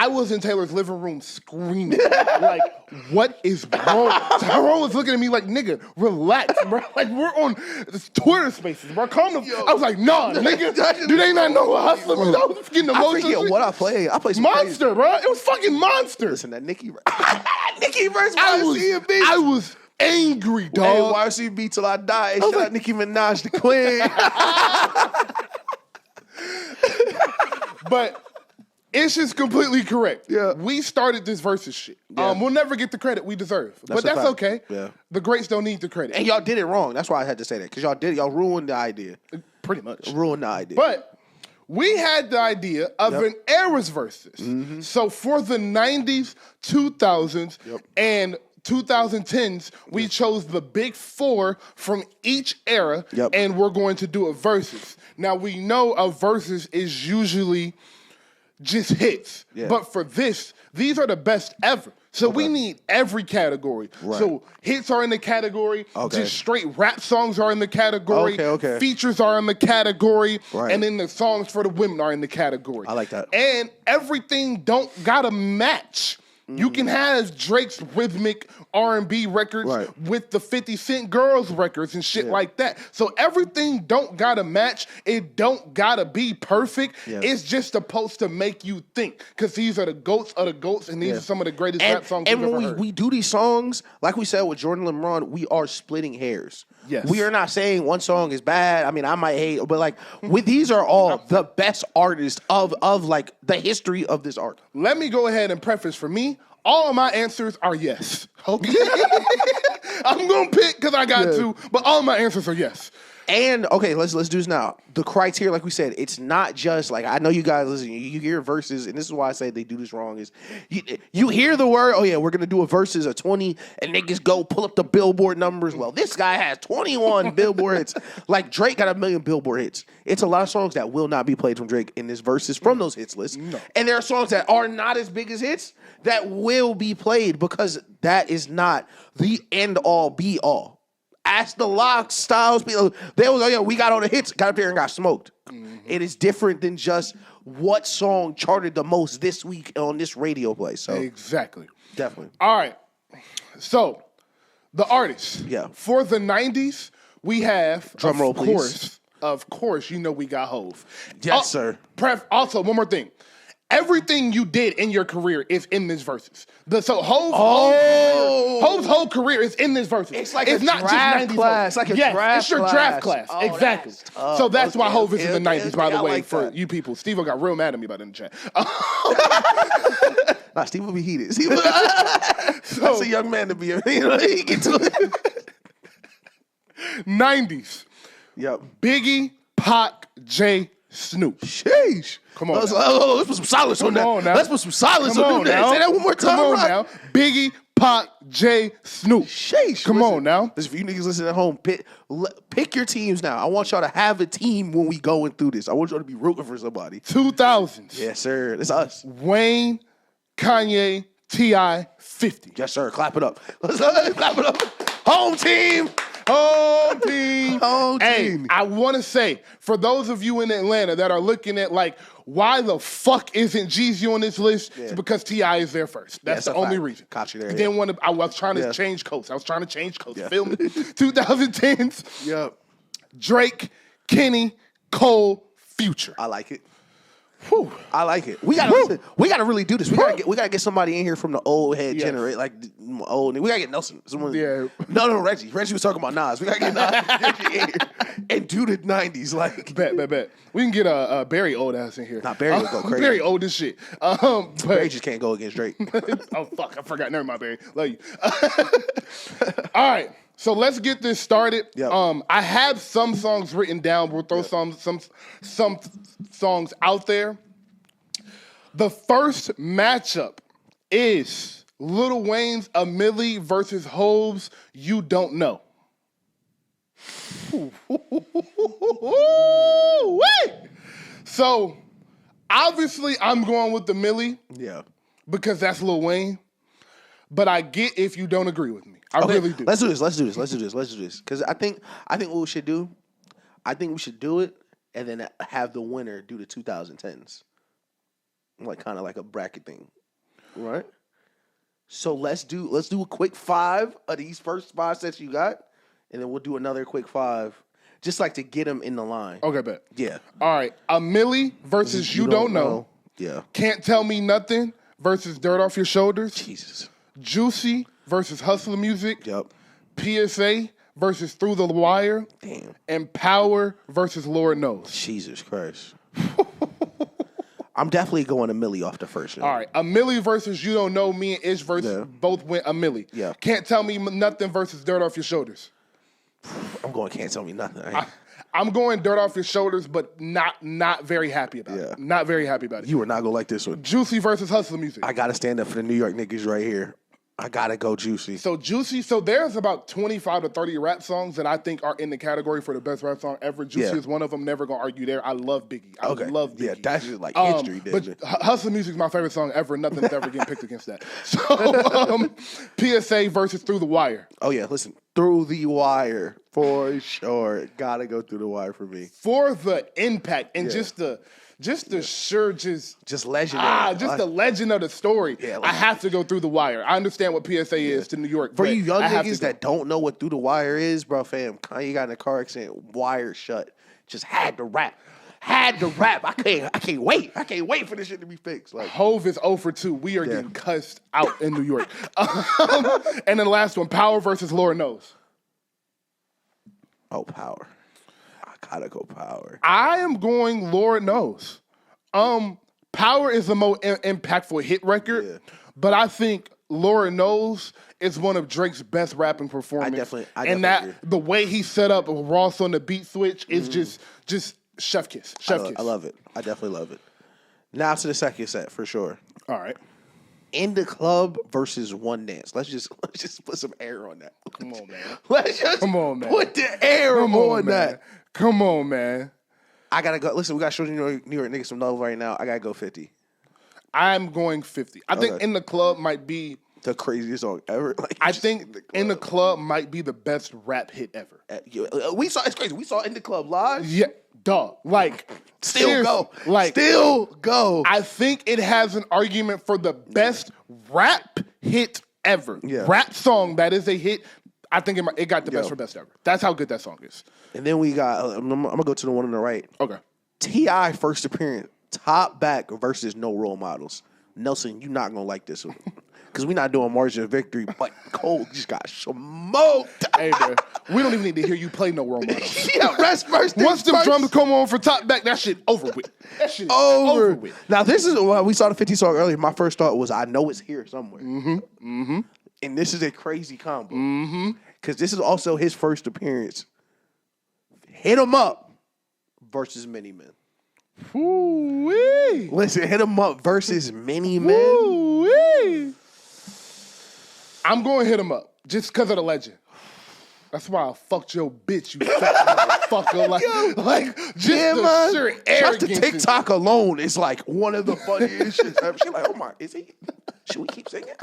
was in Taylor's living room screaming like, "What is wrong?" Tyrone was looking at me like, "Nigga, relax, bro. Like we're on Twitter Spaces, bro. Calm down." I was like, "Nah, nigga, do they not know what Hustler Music?" I was getting emotional.
I forget what I played. I played some
Monster,
crazy.
Bro. It was fucking Monster.
Listen, that Nicki verse. YC
I was angry, dog.
Hey, YC beat till I die. Hey, shout out Nicki Minaj, the queen.
But it's just completely correct.
Yeah.
We started this versus shit. Yeah. We'll never get the credit we deserve. But that's okay. Yeah. The greats don't need the credit.
And y'all did it wrong. That's why I had to say that. Because y'all ruined the idea.
Pretty much.
Ruined the idea.
But we had the idea of an era's versus. Mm-hmm. So for the 90s, 2000s, and 2010s, we chose the big four from each era, and we're going to do a versus. Now, we know a versus is usually just hits, but for this, these are the best ever. So we need every category. Right. So hits are in the category, just straight rap songs are in the category, features are in the category, and then the songs for the women are in the category.
I like that.
And everything don't gotta match. You can have Drake's rhythmic R&B records with the 50 Cent Girls records and shit like that. So everything don't gotta match. It don't gotta be perfect. It's just supposed to make you think. Because these are the goats of the goats, and these are some of the greatest rap songs we've ever heard.
And when we do these songs, like we said with Jordan and Bron, we are splitting hairs. Yes. We are not saying one song is bad. I mean, I might hate, but like these are all the best artists of like the history of this art.
Let me go ahead and preface for me. All of my answers are yes. Okay. I'm gonna pick because I got to, but all my answers are yes.
And okay, let's do this now. The criteria, like we said, it's not just like I know you guys listen. You hear verses, and this is why I say they do this wrong. Is you hear the word? Oh yeah, we're gonna do a verses of 20, and niggas go pull up the Billboard numbers. Well, this guy has 21 Billboard hits. Like Drake got 1 million Billboard hits. It's a lot of songs that will not be played from Drake in this verses from those hits lists. No. And there are songs that are not as big as hits that will be played because that is not the end all be all. Ask the Locks, Styles, people. They was, we got all the hits, got up there and got smoked. Mm-hmm. It is different than just what song charted the most this week on this radio play. So
exactly.
Definitely.
All right. So the artists.
Yeah.
For the 90s, we have,
drum roll, please.
Of course, you know we got Hove.
Yes, sir.
Also, one more thing. everything you did in your career is in this verses. Hove's whole career is in this verses.
It's like
it's
a
not
draft
just 90s
class. It's like a draft
it's your
class.
draft class.
Oh,
Exactly.
that's tough.
So that's why
Okay,
Hove is in the
okay,
90s, by the
I
way,
like
for
that.
you people. Steve got real mad at me about it in the chat.
Nah, Steve will be heated. That's a young man to be. He get to it.
90s.
Yep.
Biggie, Pac, J, Snoop.
Sheesh.
Come on.
Let's put some silence on that. Let's put some silence on that. Say that one more time.
Come on now. Biggie, Pac, J, Snoop.
Sheesh.
Come on now.
Listen, for you niggas listening at home, pick your teams now. I want y'all to have a team when we going through this. I want y'all to be rooting for somebody.
2000s.
Yes, sir. It's us.
Wayne, Kanye, T.I., 50.
Yes, sir. Clap it up. Let's clap it up. Home team.
Home team.
Home
Hey,
team.
I want to say, for those of you in Atlanta that are looking at like, why the fuck isn't Jeezy on this list? Yeah. It's because T.I. is there first. That's the only reason.
Caught you there.
Didn't want to. I was trying to change coats. Feel me? 2010s.
Yep.
Drake, Kenny, Cole, Future.
I like it.
Whew.
I like it. We gotta really do this. We gotta get somebody in here from the old head generation, like old. We gotta get Nelson. No, Reggie. Reggie was talking about Nas. We gotta get Nas in here and do the 90s. Like
bet. We can get a Barry old ass in here.
Nah, Barry will go crazy.
Barry old as shit. But
Barry just can't go against Drake.
Oh fuck, I forgot. Never mind, Barry. Love you. All right. So let's get this started.
Yep.
I have some songs written down. We'll throw some songs out there. The first matchup is Lil Wayne's A Milli versus Hove's You Don't Know. So obviously I'm going with the Milli.
Yeah.
Because that's Lil Wayne. But I get if you don't agree with me. I really do.
Let's do this. Because I think what we should do, we should do it and then have the winner do the 2010s. Like kind of like a bracket thing. Right? So let's do a quick 5 of these first 5 sets you got, and then we'll do another quick 5. Just like to get them in the line.
Okay, bet.
Yeah.
All right. A Milli versus You Don't Know.
Yeah.
Can't Tell Me Nothing versus Dirt Off Your Shoulders.
Jesus.
Juicy versus Hustler Music.
Yep.
PSA versus Through the Wire.
Damn.
And Power versus Lord Knows.
Jesus Christ. I'm definitely going a Milli off the first one.
All right. A Milli versus You Don't Know. Me and Ish versus both went a Milli.
Yeah.
Can't Tell Me Nothing versus Dirt Off Your Shoulders.
I'm going Can't Tell Me Nothing.
I'm going Dirt Off Your Shoulders, but not very happy about it. Not very happy about it.
You are not going to like this one.
Juicy versus Hustler Music.
I got to stand up for the New York niggas right here. I got to go Juicy.
So there's about 25 to 30 rap songs that I think are in the category for the best rap song ever. Juicy is one of them. Never going to argue there. I love Biggie. I love Biggie.
Yeah, that's just like history.
But Hustler Music is my favorite song ever. Nothing's ever getting picked against that. So PSA versus Through the Wire.
Oh, yeah. Listen, Through the Wire for sure. Got to go Through the Wire for me.
For the impact and just the
legendary.
The legend of the story.
Yeah,
I have to go Through the Wire. I understand what PSA is to New York.
For you young niggas that don't know what Through the Wire is, bro, fam, Kanye got in a car accident, wire shut. Just had to rap. I can't wait. I can't wait for this shit to be fixed. Like
Hove is 0 for 2. We are getting cussed out in New York. And then the last one, Power versus Lord Knows.
Oh, Power. Gotta go Power.
I am going Lord Knows. Power is the most impactful hit record, but I think Lord Knows is one of Drake's best rapping performances. I definitely agree. The way he set up Ross on the beat switch is just chef kiss.
I love it. I definitely love it. Now to the second set for sure.
All right.
In the Club versus One Dance. Let's just put some air on that.
Come on, man.
Let's just put the air on that.
Come on, man.
I gotta go. Listen, we gotta show New York niggas some love right now. I gotta go 50.
I'm going 50. I think In the Club might be
the craziest song ever. Like,
I think In the Club might be the best rap hit ever.
It's crazy. We saw In the Club live.
Yeah, dog. Like
still go.
I think it has an argument for the best rap hit ever. Yeah. Rap song that is a hit. I think it got the best for best ever. That's how good that song is.
And then we got, I'm going to go to the one on the right.
Okay.
T.I. first appearance Top Back versus No Role Models. Nelson, you're not gonna like this one. Because we're not doing margin of victory, but Cole just got smoked.
Hey, man, we don't even need to hear you play No Role Models.
Yeah, rest first.
Once the drums come on for Top Back, that shit over with. That shit is over with.
Now, this is, well, we saw the 50 song earlier. My first thought was, I know it's here somewhere. And this is a crazy combo. Because this is also his first appearance. Hit 'em Up versus Many Men.
Woo-wee.
Listen, Hit 'em Up versus Many Men.
Woo-wee. I'm going to hit him up just because of the legend. That's why I fucked your bitch, you fat motherfucker. Like just the sheer arrogance.
Just the TikTok alone is like one of the funniest shit ever. She's like, oh my, is he? Should we keep singing?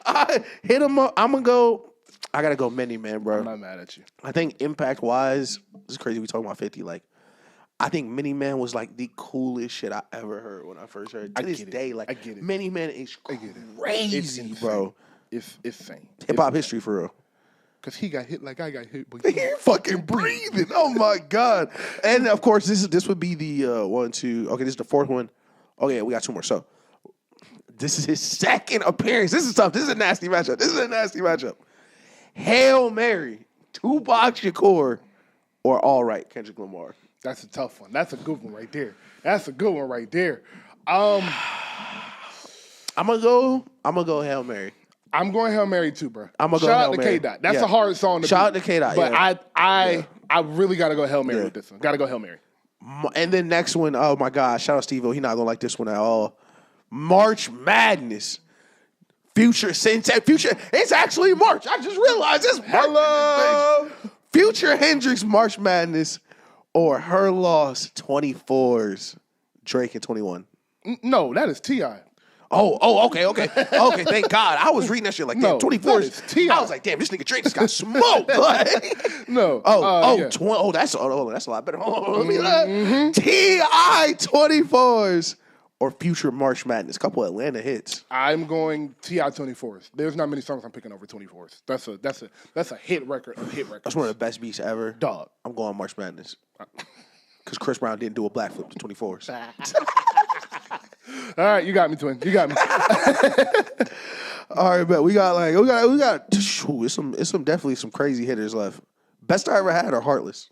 I hit him up. I gotta go Many Man, bro.
I'm not mad at you.
I think impact wise, this is crazy. We talking about 50. Like, I think Many Man was like the coolest shit I ever heard when I first heard it. To this day, like,
I get it.
Many Man is crazy, bro.
It's insane.
Hip hop history for real.
Because he got hit like I got hit. But
He fucking breathing. Oh my God. And of course, this would be the 1, 2. Okay, this is the fourth one. Okay, we got 2 more. So this is his second appearance. This is tough. This is a nasty matchup. Hail Mary, Tupac Shakur, or All Right, Kendrick Lamar.
That's a tough one. That's a good one right there.
I'm gonna go Hail Mary.
I'm going Hail Mary too, bro.
I'm gonna go
Shout
Hail
out to
Mary.
K-Dot. That's
Yeah.
a hard song to
Shout
beat.
out to K-Dot,
But
yeah.
I really gotta go Hail Mary with this one. Gotta go Hail Mary.
And then next one, oh my God, shout out Steve-O. He not gonna like this one at all. March Madness. Future, it's actually March. I just realized it's March.
Hello.
Future Hendrix March Madness or Her Loss 24s, Drake and 21.
No, that is T.I.
Oh, okay. Okay, thank God. I was reading that shit like, damn,
No,
24s.
that is T.I.
I was like, damn, this nigga Drake just got smoked. Like,
No. Yeah.
That's a lot better. Hold on, let me look. T.I. 24s or Future March Madness. Couple Atlanta hits.
I'm going T.I. 24s. There's not many songs I'm picking over 24s. That's a hit record of hit records.
That's one of the best beats ever.
Dog.
I'm going March Madness. Because Chris Brown didn't do a black flip to 24s.
All right, you got me, twin. You got me.
All right, but we got it's some definitely some crazy hitters left. Best I ever had or Heartless?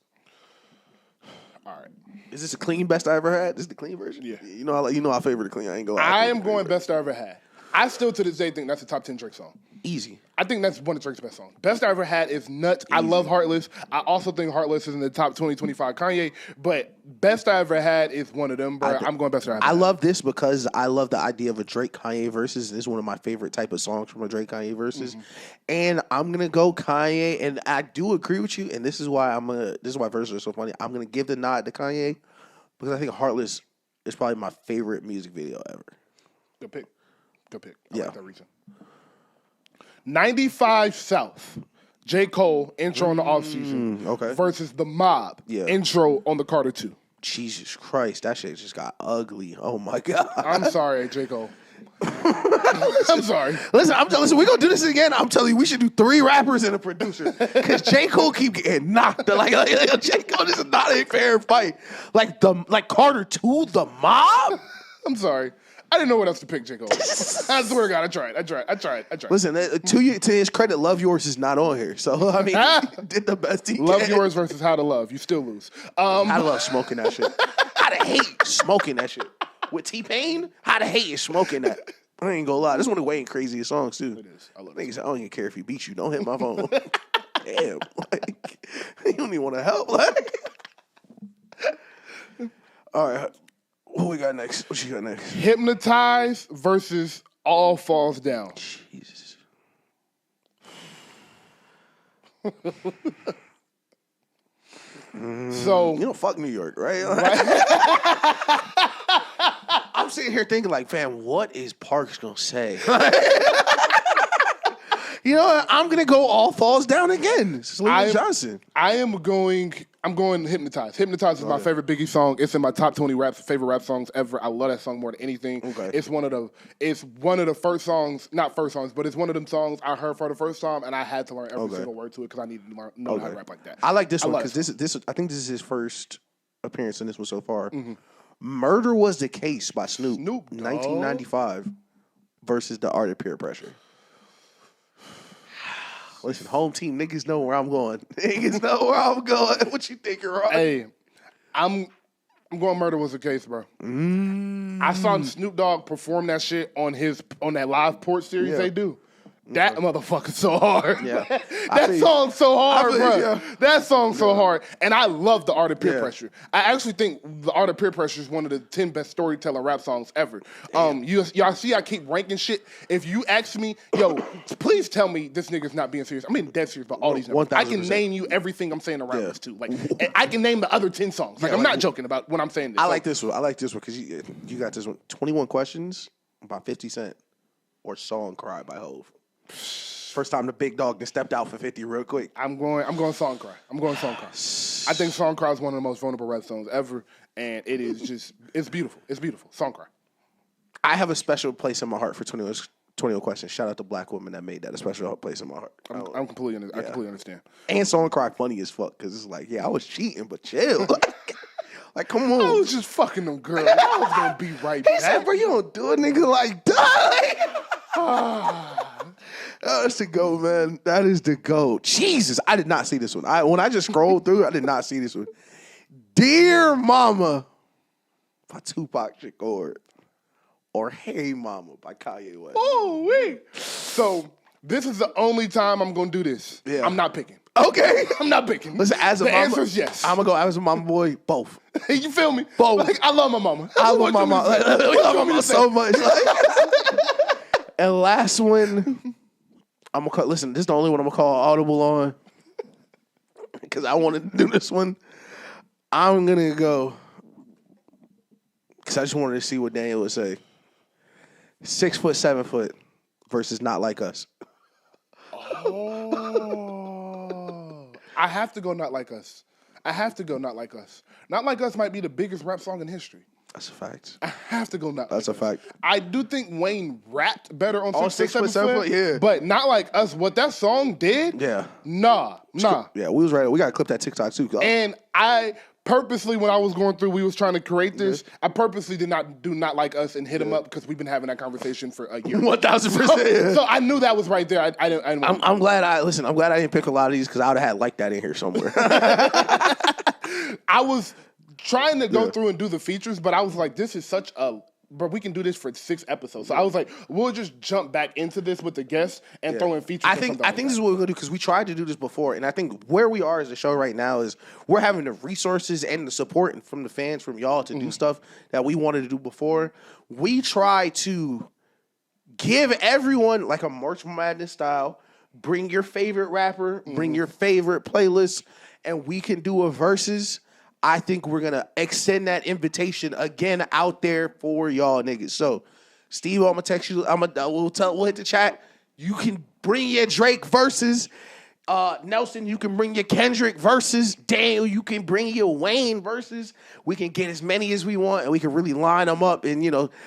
All right.
Is this a clean best I ever had? This is the clean version?
Yeah.
You know I favor the clean. I ain't gonna lie.
I am going best I ever had. I still to this day think that's a top 10 Drake song.
Easy.
I think that's one of Drake's best songs. Best I ever had is nuts. Easy. I love Heartless. I also think Heartless is in the top 20, 25 Kanye. But best I ever had is one of them, bro. I'm going best I ever had.
I love this because I love the idea of a Drake Kanye versus. This is one of my favorite type of songs from a Drake Kanye versus. And I'm gonna go Kanye, and I do agree with you. And this is why verses are so funny. I'm gonna give the nod to Kanye because I think Heartless is probably my favorite music video ever.
Good pick. I like that reason. 95 South. J. Cole, intro on the offseason.
Okay.
Versus The Mob, intro on the Carter 2.
Jesus Christ, that shit just got ugly. Oh my God.
I'm sorry, J. Cole. I'm sorry.
Listen, we're gonna do this again. I'm telling you, we should do 3 rappers and a producer. Because J. Cole keep getting knocked. Like J. Cole, this is not a fair fight. Like Carter 2, The Mob?
I'm sorry. I didn't know what else to pick, J. Cole. I swear to God, I tried.
Listen, to his credit, Love Yours is not on here. So, I mean, he did the best he
Love
can.
Yours versus How to Love. You still lose.
I love smoking that shit. I'd hate smoking that shit. With T-Pain, I'd hate smoking that. I ain't gonna lie. This is one of Wayne's craziest songs, too.
It is. I love
Niggas, I don't even care if he beats you. Don't hit my phone. Damn. Like, you don't even want to help. Like. All right. What we got next? What you got next?
Hypnotize versus All Falls Down.
Jesus.
So
you know, fuck New York, right? I'm sitting here thinking, like, fam, what is Parks gonna say? You know what? I'm gonna go All Falls Down again. Slim Johnson.
I'm going Hypnotize. Hypnotize is my favorite Biggie song. It's in my top 20 favorite rap songs ever. I love that song more than anything.
Okay.
It's one of the first songs, not first songs, but it's one of them songs I heard for the first time, and I had to learn every single word to it because I needed to know how to rap like that.
I like this one because this I think this is his first appearance in this one so far. Murder Was the Case by Snoop.
Snoop Dogg.
1995 versus The Art of Peer Pressure. Listen, home team niggas know where I'm going. Niggas know where I'm going. What you think, Rock?
Hey, I'm going Murder Was the Case, bro. I saw Snoop Dogg perform that shit on that live port series they do. That motherfucker's so hard.
Yeah.
That song's so hard, bro.
Yeah.
That song's so hard. And I love The Art of Peer Pressure. I actually think The Art of Peer Pressure is one of the 10 best storyteller rap songs ever. Y'all see I keep ranking shit. If you ask me, yo, please tell me this nigga's not being serious. I'm being dead serious about all these numbers. I can name you everything I'm saying around this too. Like, I can name the other 10 songs. Like, I'm not joking about when I'm saying this.
I like this one. I like this one because you got this one. 21 Questions by 50 Cent or Song Cry by Hove. First time the big dog that stepped out for 50 real quick.
I'm going Song Cry. I'm going Song Cry. I think Song Cry is one of the most vulnerable rap songs ever, and it is just, it's beautiful. It's beautiful. Song Cry.
I have a special place in my heart for 21 Questions. Shout out to black women that made that a special place in my heart.
I completely understand.
And Song Cry funny as fuck because it's like, yeah, I was cheating, but chill. Like, come on.
I was just fucking them girls. I was going to be right back.
He said, bro, you don't do a nigga like that. Oh, that's the GOAT, man. That is the GOAT. Jesus, I did not see this one. When I just scrolled through, I did not see this one. Dear Mama by Tupac Shakur or Hey Mama by Kanye West.
Oh, wait. So this is the only time I'm going to do this.
Yeah.
I'm not picking.
Okay.
I'm not picking.
Listen, as a
the
mama,
answer is yes.
I'm going to go as a mama boy, both.
You feel me?
Both.
Like, I love my mama.
I love my mama. I love my mama so much. And last one, I'm gonna listen. This is the only one I'm gonna call audible on because I wanted to do this one. I'm gonna go because I just wanted to see what Daniel would say. 6 foot, 7 foot versus Not Like Us.
Oh, I have to go Not Like Us. Not Like Us. Not Like Us might be the biggest rap song in history.
That's a fact.
I have to go Not Like Us.
That's a fact.
I do think Wayne rapped better on
6 foot, 7 foot, yeah.
But Not Like Us, what that song did,
Yeah.
nah.
Yeah, we was ready. We gotta clip that TikTok too.
And I purposely, when I was going through, we was trying to create this, I purposely did not do Not Like Us and hit him up because we've been having that conversation for a year.
1000%.
So I knew that was right there.
I'm glad I didn't pick a lot of these because I would have had like that in here somewhere.
I was trying to go through and do the features, but I was like, this is such a... But we can do this for 6 episodes. So I was like, we'll just jump back into this with the guests and throw in features.
I think this is what we're gonna do because we tried to do this before, and I think where we are as a show right now is we're having the resources and the support from the fans, from y'all to do stuff that we wanted to do before. We try to give everyone like a March Madness style. Bring your favorite rapper, bring your favorite playlist, and we can do a versus. I think we're going to extend that invitation again out there for y'all niggas. So, Steve, I'm going to text you. We'll hit the chat. You can bring your Drake versus. Nelson, you can bring your Kendrick versus. Daniel, you can bring your Wayne versus. We can get as many as we want, and we can really line them up. And,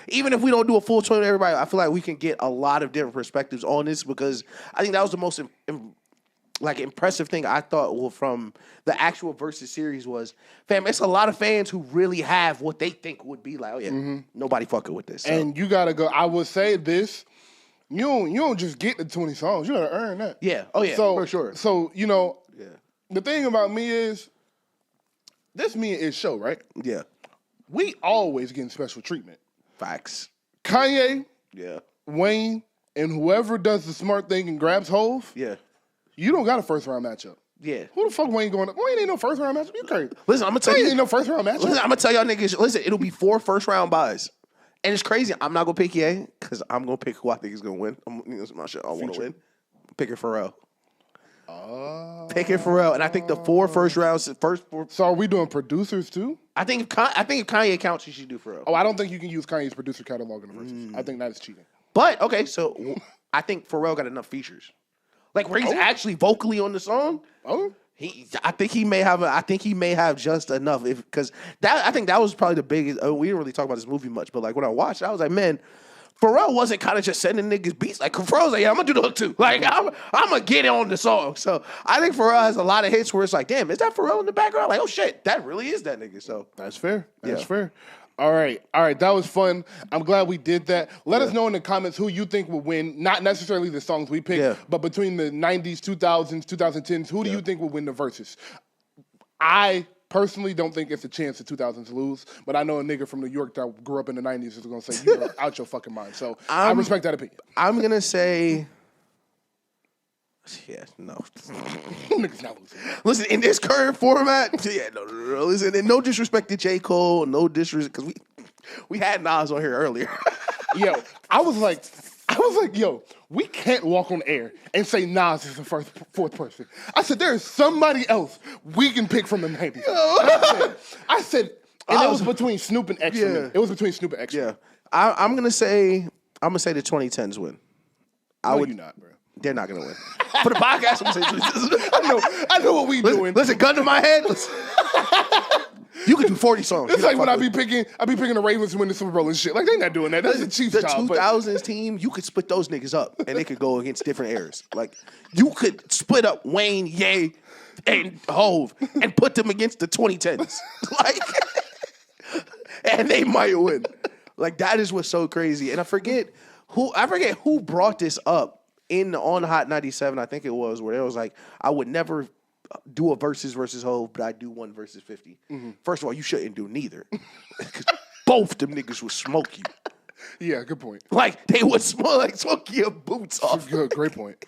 even if we don't do a full tournament, everybody, I feel like we can get a lot of different perspectives on this because I think that was the most impressive thing I thought from the actual versus series was, fam, it's a lot of fans who really have what they think would be like, oh yeah, nobody fucking with this. So.
And you gotta go. I would say this: you don't just get the 20 songs. You gotta earn that.
Yeah. Oh yeah.
So,
for sure.
So the thing about me is, this me and Ish show, right?
Yeah.
We always getting special treatment.
Facts.
Kanye.
Yeah.
Wayne and whoever does the smart thing and grabs Hove.
Yeah.
You don't got a first round matchup.
Yeah.
Who the fuck Wayne going up? Wayne ain't no first round matchup. You crazy.
Listen, I'm going to tell you.
Ain't no first round matchup.
Listen, I'm going to tell y'all niggas, listen, it'll be 4 first round buys. And it's crazy. I'm not going to pick EA because I'm going to pick who I think is going to win. That's my shit. I want to win. I'm picking Pharrell. Picking Pharrell. And I think the 4 first rounds, first 4.
So are we doing producers too?
I think if Kanye counts, you should do Pharrell.
Oh, I don't think you can use Kanye's producer catalog in the verses. I think that is cheating.
But, okay, so I think Pharrell got enough features. Like where he's actually vocally on the song.
Oh,
I think he may have just enough I think that was probably the biggest. We didn't really talk about this movie much, but like when I watched, I was like, man, Pharrell wasn't kind of just sending niggas beats. Like, Pharrell's like, yeah, I'm going to do the hook too. Like, I'm going to get on the song. So I think Pharrell has a lot of hits where it's like, damn, is that Pharrell in the background? Like, oh shit, that really is that nigga. So
that's fair. That's fair. All right. That was fun. I'm glad we did that. Let us know in the comments who you think will win. Not necessarily the songs we picked, but between the 90s, 2000s, 2010s, who do you think will win the verses? I personally don't think it's a chance the 2000s lose, but I know a nigga from New York that grew up in the 90s is going to say you're out your fucking mind. So I respect that opinion.
I'm going to say... Yeah, no.
Niggas not losing.
Listen, in this current format, no. Listen, and no disrespect to J. Cole, no disrespect, because we had Nas on here earlier.
Yo, I was like, yo, we can't walk on air and say Nas is the fourth person. I said, there is somebody else we can pick from the 90s. I said, and it was between Snoop and X for me. It was between Snoop and X.
Yeah. I'm gonna say the 2010s win.
You're not, bro.
They're not gonna win. For the podcast, I'm gonna say
I know what we doing.
Listen, gun to my head. You could do 40 songs.
It's like when I be picking the Ravens to win the Super Bowl and shit. Like, they not doing that. That's the Chiefs' job.
The 2000s team, you could split those niggas up, and they could go against different eras. Like, you could split up Wayne, Ye, and Hove, and put them against the 2010s. Like, and they might win. Like, that is what's so crazy. And I forget who brought this up on Hot 97, I think it was, where it was like, I would never do a versus Hove, but I do one versus 50. Mm-hmm. First of all, you shouldn't do neither. Both them niggas would smoke you.
Yeah, good point.
Like, they would smoke your boots off.
Good, great point.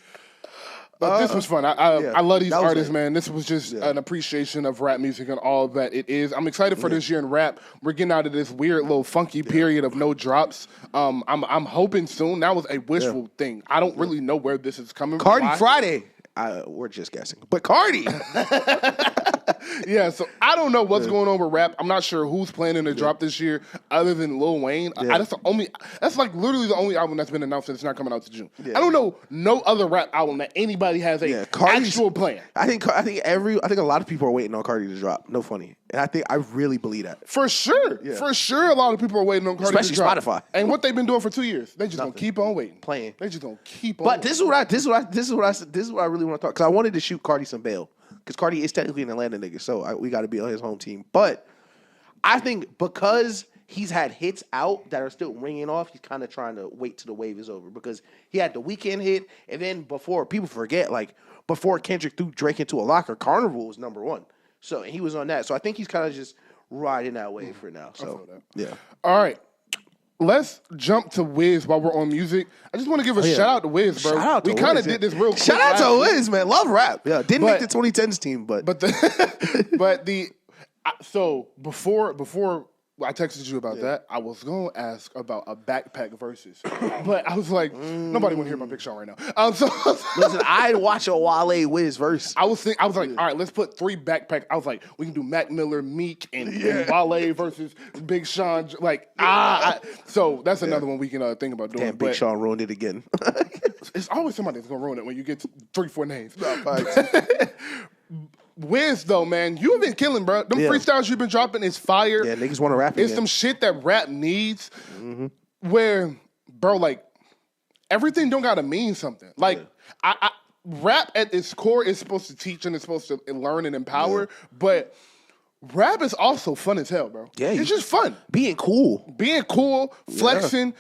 But this was fun. I love these artists, man. This was just an appreciation of rap music and all that it is. I'm excited for this year in rap. We're getting out of this weird little funky period of no drops. I'm hoping soon. That was a wishful thing. I don't really know where this is coming from.
Cardi Friday. We're just guessing. But Cardi.
Yeah, so I don't know what's going on with rap. I'm not sure who's planning to drop this year other than Lil Wayne. That's like literally the only album that's been announced that's not coming out to June. Yeah. I don't know no other rap album that anybody has a actual plan.
I think a lot of people are waiting on Cardi to drop. No funny. And I really believe that.
For sure. Yeah. For sure a lot of people are waiting on Cardi to drop.
Especially Spotify.
And what they've been doing for 2 years. They just gonna keep on waiting.
Playing.
They just gonna keep on
But this is what I really want to talk, because I wanted to shoot Cardi some bail. Because Cardi is technically an Atlanta nigga, so we got to be on his home team. But I think because he's had hits out that are still ringing off, he's kind of trying to wait till the wave is over. Because he had the Weeknd hit, and then before, people forget, like, before Kendrick threw Drake into a locker, Carnival was number one. So he was on that. So I think he's kind of just riding that wave for now. So, yeah.
All right. Let's jump to Wiz while we're on music. I just want to give a shout out to Wiz, bro. We kind of did this real quick.
Shout out to Wiz, man. Love rap. Yeah, didn't make the 2010s team, but
so before I texted you about that, I was going to ask about a backpack versus, but I was like, nobody want to hear my Big Sean right now.
Listen, I'd watch a Wale Wiz verse.
I was like, all right, let's put 3 backpack. I was like, we can do Mac Miller, Meek, and Wale versus Big Sean. Like, so that's another one we can think about doing.
Damn, Big Sean ruined it again.
It's always somebody that's gonna ruin it when you get to 3-4 names. Wiz, though, man, you have been killing, bro. Them freestyles you've been dropping is fire.
Yeah, niggas want to rap again.
It's some shit that rap needs where, bro, like, everything don't got to mean something. Like, rap at its core is supposed to teach and it's supposed to learn and empower, but rap is also fun as hell, bro. Yeah. It's just fun.
Being cool,
flexing.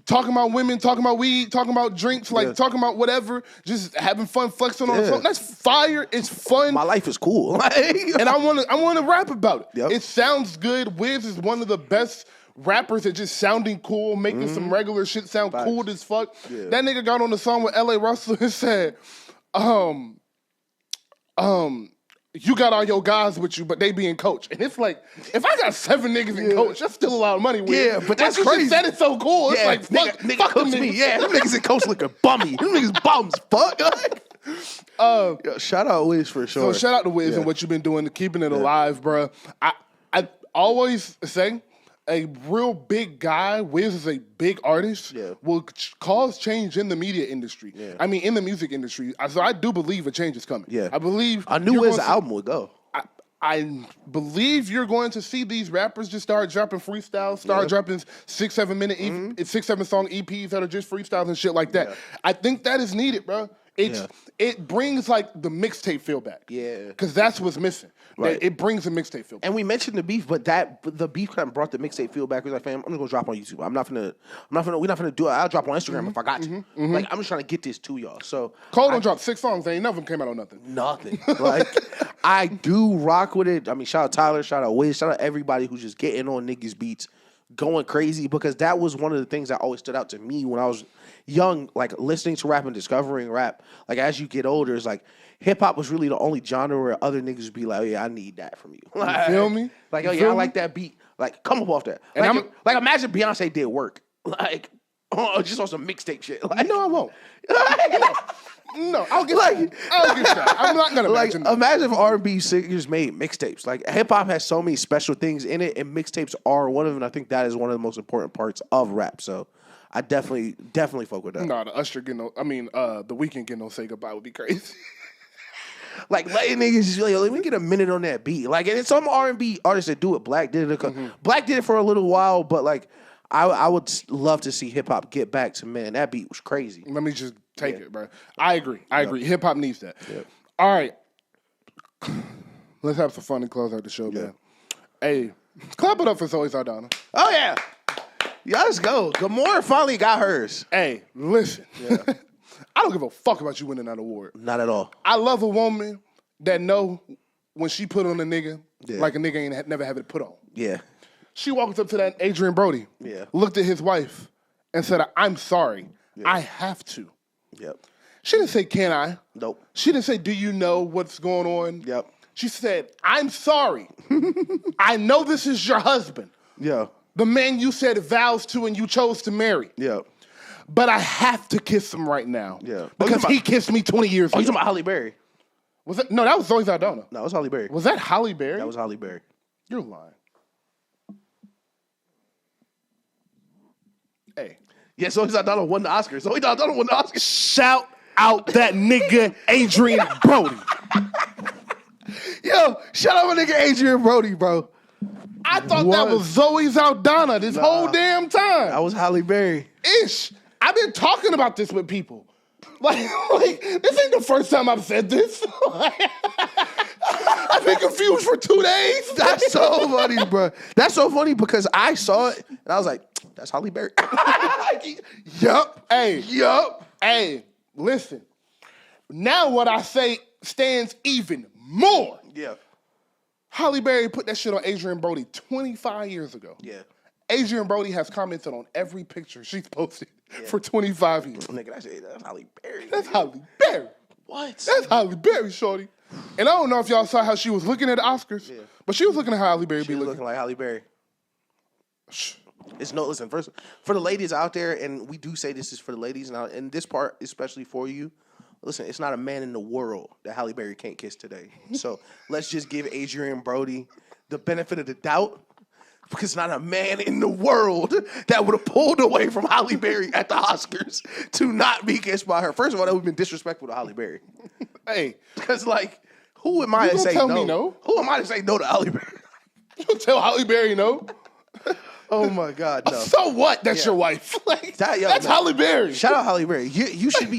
Talking about women, talking about weed, talking about drinks, like talking about whatever, just having fun, flexing on the phone. That's fire. It's fun.
My life is cool.
And I wanna rap about it. Yep. It sounds good. Wiz is one of the best rappers at just sounding cool, making some regular shit sound cool as fuck. Yeah. That nigga got on the song with L.A. Russell and said, you got all your guys with you, but they being coach. And it's like, if I got 7 niggas in coach, that's still a lot of money.
Yeah, but that's crazy.
You just said it so cool. It's like, fuck them
me. Yeah, them niggas in coach looking bummy. Them niggas bums. Fuck. Shout out Wiz for sure.
So shout out to Wiz and what you've been doing to keeping it alive, bro. I always say, a real big guy, Wiz is a big artist, will cause change in the media industry. Yeah. I mean, in the music industry. So I do believe a change is coming. Yeah. I believe...
I knew Wiz's album would go.
I believe you're going to see these rappers just start dropping freestyles, dropping 6-7 minute, 6-7 song EPs that are just freestyles and shit like that. Yeah. I think that is needed, bro. It brings like the mixtape feel back. Yeah, because that's what's missing. Right. It brings the mixtape feel back.
And we mentioned the beef, but the beef kind of brought the mixtape feel back. It was like, fam, I'm just gonna drop on YouTube. we're not gonna do it. I'll drop on Instagram if I got to. Like, I'm just trying to get this to y'all. So
Cole don't drop 6 songs. Ain't none of them came out on nothing.
Nothing. Like, I do rock with it. I mean, shout out Tyler, shout out Wiz, shout out everybody who's just getting on niggas' beats, going crazy, because that was one of the things that always stood out to me when I was young, like listening to rap and discovering rap. Like, as you get older, it's like hip hop was really the only genre where other niggas would be like, oh, yeah, I need that from you. Like,
you feel me?
Like, oh yeah, I like that beat. Like, come up off that. And like imagine Beyonce did work. Like, just on some mixtape shit. Like,
no, I won't. No, I'll get that. I'm not gonna imagine that.
Imagine if R&B singers made mixtapes. Like, hip hop has so many special things in it, and mixtapes are one of them. And I think that is one of the most important parts of rap. So I definitely fuck with that.
No, the Weeknd getting no say goodbye would be crazy.
Like, letting niggas just be like, let me get a minute on that beat. Like, and it's some R&B artists that do it. Black did it. Black did it for a little while, but like, I would love to see hip hop get back to, man, that beat was crazy.
Let me just take it, bro. I agree. Hip hop needs that. Yep. All right. Let's have some fun and close out the show, man. Hey, clap it up for Zoe Saldana.
Oh, yeah. Yeah, let's go. Gamora finally got hers.
Hey, listen. Yeah. I don't give a fuck about you winning that award.
Not at all.
I love a woman that know when she put on a nigga, like a nigga ain't never have it put on. Yeah. She walked up to that Adrian Brody, looked at his wife, and said, I'm sorry. Yeah. I have to. Yep. She didn't say, can I?
Nope.
She didn't say, do you know what's going on?
Yep.
She said, I'm sorry. I know this is your husband.
Yeah.
The man you said vows to and you chose to marry.
Yeah.
But I have to kiss him right now.
Yeah.
Because he kissed me 20 years ago.
You talking about Halle Berry?
Was it? No, that was Zoe Saldana.
No, it was Halle Berry.
Was that Halle Berry?
That was Halle Berry.
You're lying. Hey.
Yeah, Zoe Saldana won the Oscar. Zoe Saldana won the Oscar.
Shout out that nigga Adrian Brody.
Yo, shout out my nigga Adrian Brody, bro.
I thought that was Zoe Saldana this whole damn time.
That was Halle Berry.
Ish. I've been talking about this with people. Like, this ain't the first time I've said this. I've been confused for 2 days.
That's so funny, bro. That's so funny because I saw it and I was like, that's Halle Berry.
Yup. Hey. Yup. Hey, listen. Now what I say stands even more.
Yeah.
Halle Berry put that shit on Adrian Brody 25 years ago.
Yeah.
Adrian Brody has commented on every picture she's posted for 25 years.
Nigga, that's Halle Berry.
That's Halle Berry.
What?
That's Halle Berry, shorty. And I don't know if y'all saw how she was looking at the Oscars, but she was looking at how Halle Berry
be looking like Halle Berry. Listen, first, for the ladies out there, and we do say this is for the ladies, and this part, especially for you, listen, it's not a man in the world that Halle Berry can't kiss today. So let's just give Adrian Brody the benefit of the doubt, because not a man in the world that would have pulled away from Halle Berry at the Oscars to not be kissed by her. First of all, that would have been disrespectful to Halle Berry.
Hey.
Because, like, who am I to say no? Who am I to say no to Halle Berry?
You tell Halle Berry no?
Oh, my God, no.
So what? That's your wife. Like, that's Halle Berry.
Shout out Halle Berry. You should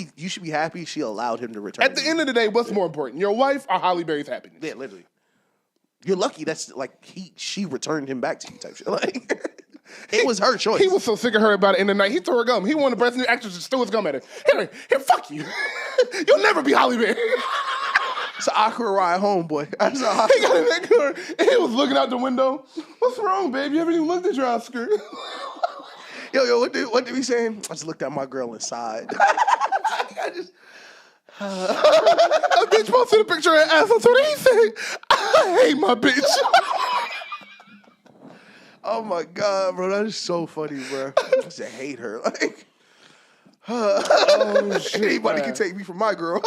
be happy she allowed him to return.
At the end of the day, what's more important, your wife or Halle Berry's happiness?
Yeah, literally. You're lucky that's like she returned him back to you type shit. Like, it was her choice.
He was so sick of her about it in the night. He threw her gum. He wanted the best new actress to steal his gum at her. Here, fuck you. You'll never be Halle Berry.
It's an awkward ride home, boy.
He got in that car and he was looking out the window. What's wrong, babe? You haven't even looked at your Oscar.
Yo, what did we say? I just looked at my girl inside.
A bitch posted a picture of her ass. So he said, I hate my bitch.
Oh my God, bro. That is so funny, bro. I just hate her. Like, oh, shit, anybody can take me from my girl.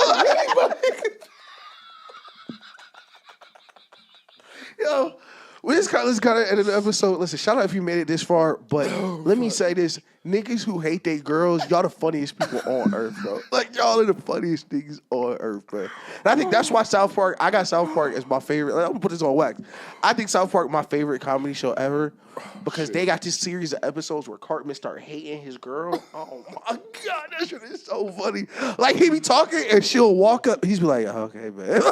Yo, let's kind of end the episode. Listen, shout out if you made it this far, but let me say this. Niggas who hate their girls, y'all the funniest people on earth, bro. Like, y'all are the funniest niggas on earth, bro. And I think that's why South Park, I got South Park as my favorite. I'm going to put this on wax. I think South Park my favorite comedy show ever because they got this series of episodes where Cartman start hating his girl. Oh, my God. That shit is so funny. Like, he be talking and she'll walk up. He's be like, okay, man.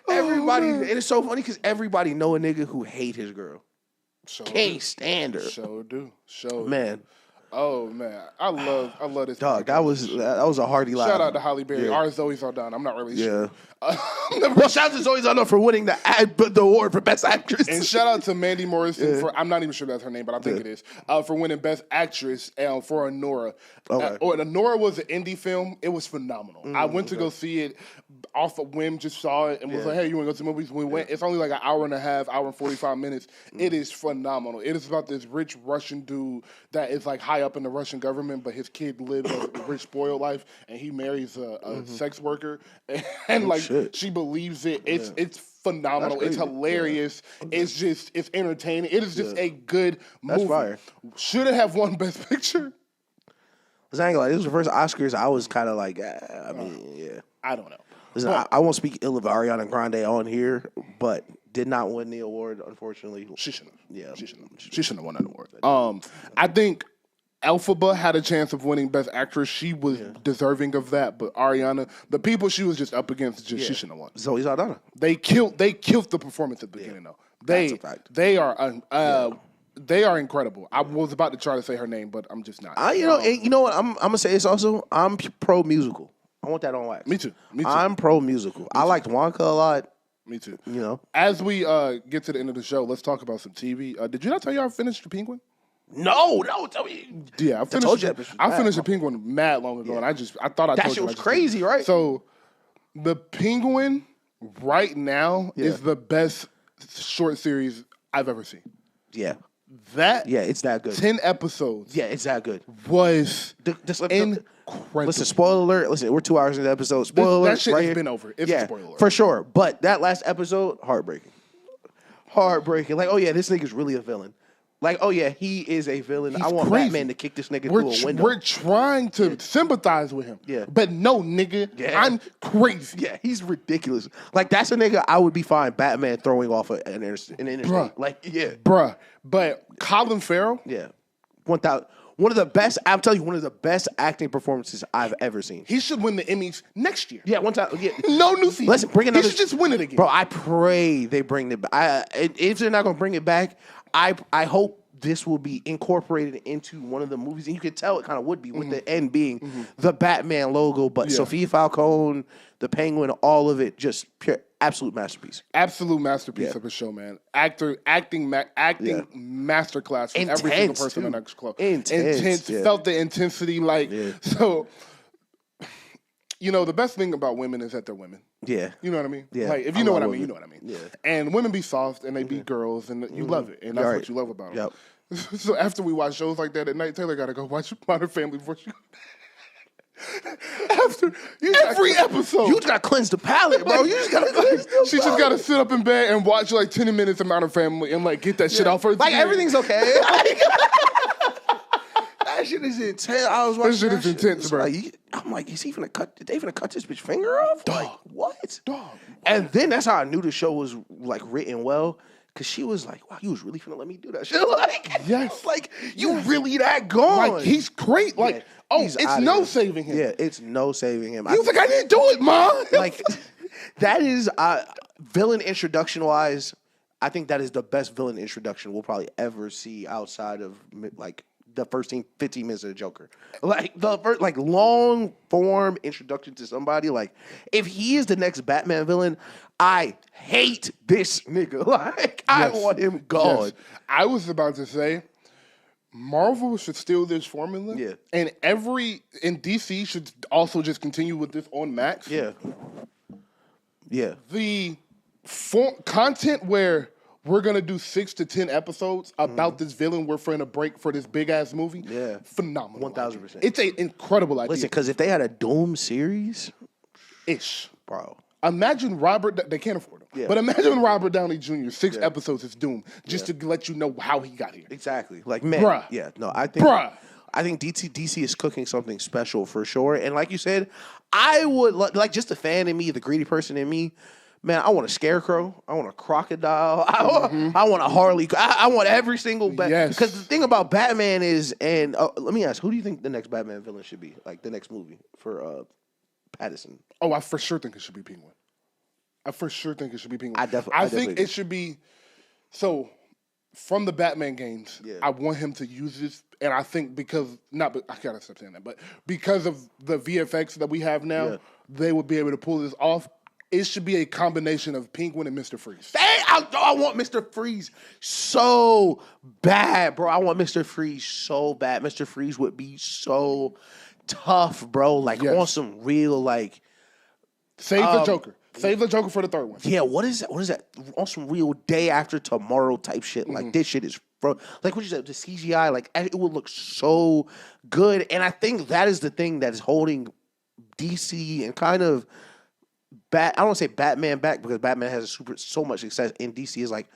Everybody, and it's so funny because everybody know a nigga who hate his girl. Can't stand her. Man.
Oh man, I love this.
Dog, that was a hearty laugh.
Shout out to Halle Berry. Our Zoe Saldana. I'm not really sure.
Well, shout out to Zoe Saldana for winning the award for Best Actress.
And shout out to Mandy Morrison for, I'm not even sure that's her name, but I think it is, for winning Best Actress for Honora.
Okay.
Honora was an indie film. It was phenomenal. I went to go see it off a whim, just saw it, and was like, hey, you want to go to the movies? We went. It's only like an hour and a half, hour and 45 minutes. It is phenomenal. It is about this rich Russian dude that is like high up in the Russian government, but his kid lives a rich, spoiled life, and he marries a sex worker, and like she believes it. It's phenomenal. It's hilarious. Yeah. It's entertaining. It is just a good movie.
That's fire.
Should it have won Best Picture?
I ain't gonna lie, this was the first Oscars. I was kind of like,
I don't know.
Listen, I won't speak ill of Ariana Grande on here, but did not win the award, unfortunately.
She shouldn't have.
Yeah.
She shouldn't have won that award. I think Elphaba had a chance of winning Best Actress. She was deserving of that, but Ariana, the people she was just up against, she shouldn't have won.
Zoe Saldana.
They killed the performance at the beginning, though.
That's a fact.
They are incredible. I was about to try to say her name, but I'm just not.
You know what? I'm gonna say this also. I'm pro musical. I want that on wax.
Me too.
I'm pro musical. I liked Wonka a lot.
Me too.
You know.
As we get to the end of the show, let's talk about some TV. Did you not tell you I finished The Penguin?
No, tell me.
Yeah, I finished The Penguin mad long ago, and I thought I told you.
That shit was crazy, right?
So, The Penguin right now is the best short series I've ever seen.
Yeah.
It's
that good.
10 episodes.
Yeah, it's that good.
Was incredible.
Listen, spoiler alert. Listen, we're 2 hours into the episode. Spoiler alert.
That shit
right
has been over. It's a spoiler alert.
For sure. But that last episode, heartbreaking. Like, oh yeah, this nigga's really a villain. Like, oh yeah, he is a villain. I want
crazy.
Batman to kick this nigga through a window.
We're trying to sympathize with him. Yeah. But no, nigga, I'm crazy.
Yeah, he's ridiculous. Like, that's a nigga I would be fine Batman throwing off an interstate.
Bruh.
Like, yeah.
Bruh. But Colin Farrell.
Yeah. 1,000. One of the best, I'm telling you, one of the best acting performances I've ever seen.
He should win the Emmys next year.
Yeah, one time. Yeah.
No new season.
Let's bring another.
He should just win it again.
Bro, I pray they bring it back. If they're not going to bring it back, I hope this will be incorporated into one of the movies. And you could tell it kind of would be, with the end being the Batman logo. But Sophia Falcone, the Penguin, all of it, just pure, absolute masterpiece.
Absolute masterpiece of a show, man. Acting masterclass from every single person on that club. Intense. Felt the intensity. So, the best thing about women is that they're women.
Yeah.
You know what I mean?
Yeah.
Like, if you know what I mean, you know what I mean.
Yeah.
And women be soft and they be girls and you love it. And that's what you love about them. Yep. So after we watch shows like that at night, Taylor got to go watch Modern Family before she after every episode.
You just got to cleanse the palate, bro. You just got to cleanse the palate.
She just got to sit up in bed and watch 10 minutes of Modern Family and get that shit off her.
Like, everything's okay. That shit is intense. I was watching
that shit is intense, bro.
I'm like, is he finna cut? Did they finna cut this bitch finger off?
Dog.
Like, what?
Dog.
And then that's how I knew the show was written well. Cause she was like, wow, you was really finna let me do that shit.
Yes.
Like, you really that gone.
Like, he's great. Like, it's no saving him.
Yeah, it's no saving him.
He was like, I didn't do it, Mom.
Like, that is, villain introduction-wise, I think that is the best villain introduction we'll probably ever see outside of, the first 15 minutes of the Joker. Like, the first, long form introduction to somebody. Like, if he is the next Batman villain, I hate this nigga. I want him gone. Yes.
I was about to say, Marvel should steal this formula.
Yeah.
And DC should also just continue with this on Max.
Yeah. Yeah.
The content where we're going to do 6 to 10 episodes about this villain we're trying to break for this big-ass movie.
Yeah.
Phenomenal.
1,000%.
It's an incredible idea.
Listen, because if they had a Doom series...
Ish.
Bro.
Imagine Robert... They can't afford him.
Yeah.
But imagine Robert Downey Jr. 6 episodes is doomed just to let you know how he got here.
Exactly. Like, man.
Bruh.
Yeah. No, I think DC is cooking something special for sure. And like you said, I would like just the fan in me, the greedy person in me. Man, I want a scarecrow. I want a crocodile. I want a Harley. I want every single Batman.
Yes.
Because the thing about Batman is, and let me ask, who do you think the next Batman villain should be? Like the next movie for Pattinson?
Oh, I for sure think it should be Penguin. I
I
think
definitely
it should be. So, from the Batman games, I want him to use this, and I think I gotta stop saying that, but because of the VFX that we have now, they would be able to pull this off. It should be a combination of Penguin and Mr. Freeze.
I want Mr. Freeze so bad, bro. I want Mr. Freeze so bad. Mr. Freeze would be so tough, bro. Like on some real like
Save the Joker. Save the Joker for the third one.
Yeah, what is that? What is that? On some real day after tomorrow type shit. Like this shit is, bro. Like what you said, the CGI, like it would look so good. And I think that is the thing that is holding DC and kind of I don't want to say Batman back because Batman has so much success in DC. Is like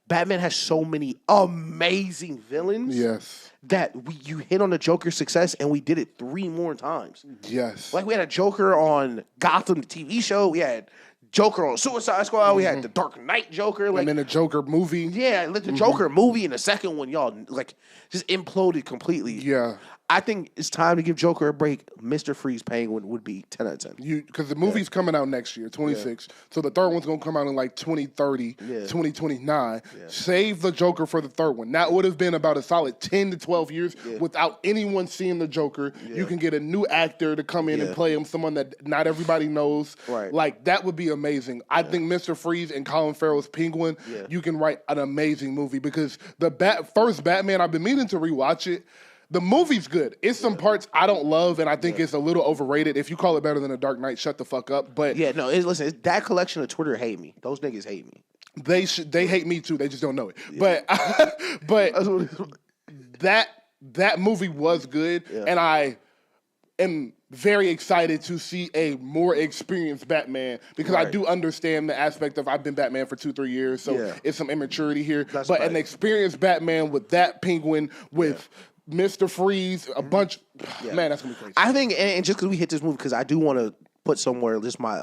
Batman has so many amazing villains.
Yes.
That you hit on the Joker's success and we did it 3 more times.
Yes.
Like we had a Joker on Gotham, the TV show. We had Joker on Suicide Squad. We had the Dark Knight Joker. Like,
and then the Joker movie.
Yeah, like the Joker movie and the second one, y'all, like just imploded completely.
Yeah.
I think it's time to give Joker a break. Mr. Freeze Penguin would be 10 out of 10.
Because the movie's coming out next year, 26. So the third one's going to come out in like 2030, 2029. Save the Joker for the third one. That would have been about a solid 10 to 12 years without anyone seeing the Joker. You can get a new actor to come in and play him, someone that not everybody knows.
Right.
Like, that would be amazing. I think Mr. Freeze and Colin Farrell's Penguin, you can write an amazing movie because the first Batman, I've been meaning to rewatch it. The movie's good. It's some parts I don't love, and I think it's a little overrated. If you call it better than a Dark Knight, shut the fuck up. But
listen, that collection of Twitter hate me. Those niggas hate me.
They hate me too. They just don't know it. Yeah. But that movie was good, and I am very excited to see a more experienced Batman because I do understand the aspect of I've been Batman for 2-3 years, so it's some immaturity here. But an experienced Batman with that Penguin with Mr. Freeze, a bunch. Man, that's gonna be crazy.
I think, and just because we hit this movie, because I do want to put somewhere just my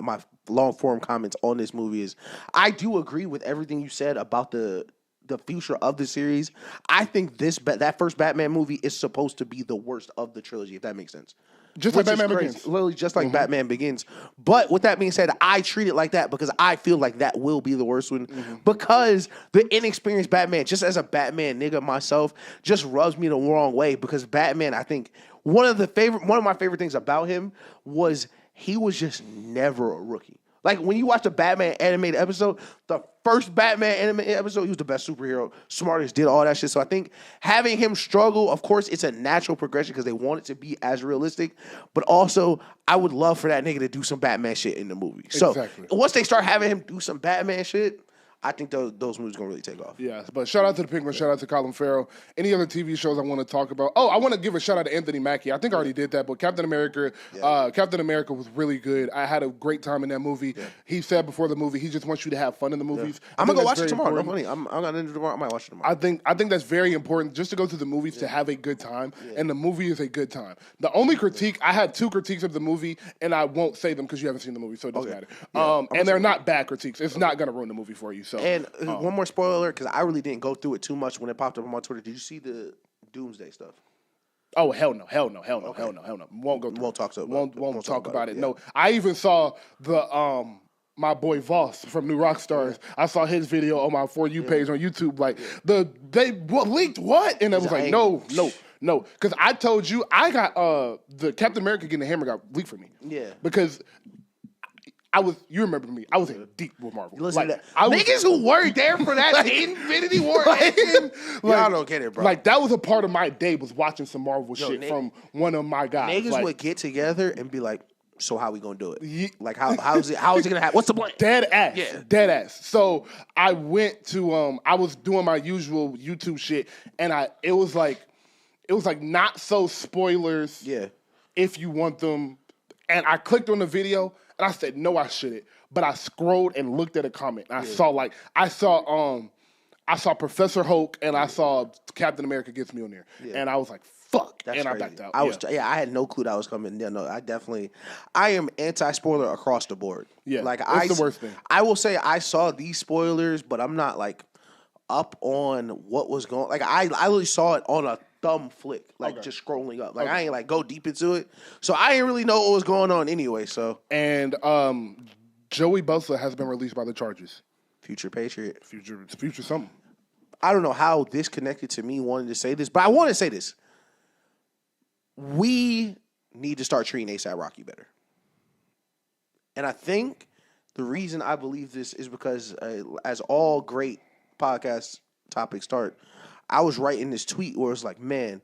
long form comments on this movie is, I do agree with everything you said about the future of the series. I think that first Batman movie is supposed to be the worst of the trilogy, if that makes sense.
Just like Batman Begins.
Literally just like Batman Begins. But with that being said, I treat it like that because I feel like that will be the worst one. Because the inexperienced Batman, just as a Batman nigga myself, just rubs me the wrong way. Because Batman, I think, one of my favorite things about him was he was just never a rookie. Like, when you watch the Batman animated episode, the first Batman animated episode, he was the best superhero, smartest, did all that shit. So I think having him struggle, of course, it's a natural progression because they want it to be as realistic. But also, I would love for that nigga to do some Batman shit in the movie. So once they start having him do some Batman shit, I think those movies going to really take off.
Yeah, but shout out to the Penguin, shout out to Colin Farrell. Any other TV shows I want to talk about? Oh, I want to give a shout out to Anthony Mackie. I think I already did that, but Captain America was really good. I had a great time in that movie. Yeah. He said before the movie, he just wants you to have fun in the movies. Yeah.
I'm going to go watch it tomorrow. No funny. I'm going to tomorrow. I might watch it tomorrow.
I think that's very important, just to go to the movies to have a good time, and the movie is a good time. The only critique, I had 2 critiques of the movie, and I won't say them because you haven't seen the movie, so it doesn't matter. Yeah. And they're not bad critiques. It's not going to ruin the movie for you. So.
And one more spoiler, because I really didn't go through it too much when it popped up on my Twitter. Did you see the Doomsday stuff?
Oh, hell no. Won't go through
Won't talk
about it. No. I even saw the my boy Voss from New Rockstars. Yeah. I saw his video on my For You page on YouTube. Like, they leaked what? And I was like, no. Because I told you, I got the Captain America getting the hammer got leaked for me. Yeah. Because you remember me. I was in deep with Marvel.
Listen, niggas who weren't there for that Infinity War ending, y'all don't get it, bro.
Like, that was a part of my day, was watching some Marvel shit from one of my guys.
Niggas would get together and be like, so how we gonna do it? Like, how is it gonna happen? What's the plan?
Dead ass. So I went to I was doing my usual YouTube shit, and it was like not so spoilers. Yeah. If you want them, and I clicked on the video. And I said, no, I shouldn't. but I scrolled and looked at a comment. And I saw Professor Hulk and I saw Captain America gets Mjolnir, and I was like, "Fuck!"
That's
and
crazy.
I backed out.
I had no clue that was coming. Yeah, no, I am anti-spoiler across the board.
Yeah,
like
it's the worst thing.
I will say I saw these spoilers, but I'm not like up on what was going. Like I literally saw it on a thumb flick, like just scrolling up. Like I ain't like go deep into it, so I didn't really know what was going on anyway. So
and Joey Bosa has been released by the Chargers.
Future Patriot.
Future something.
I don't know how this connected to me wanting to say this, but I want to say this. We need to start treating A$AP Rocky better. And I think the reason I believe this is because as all great podcast topics start, I was writing this tweet where it's like, man,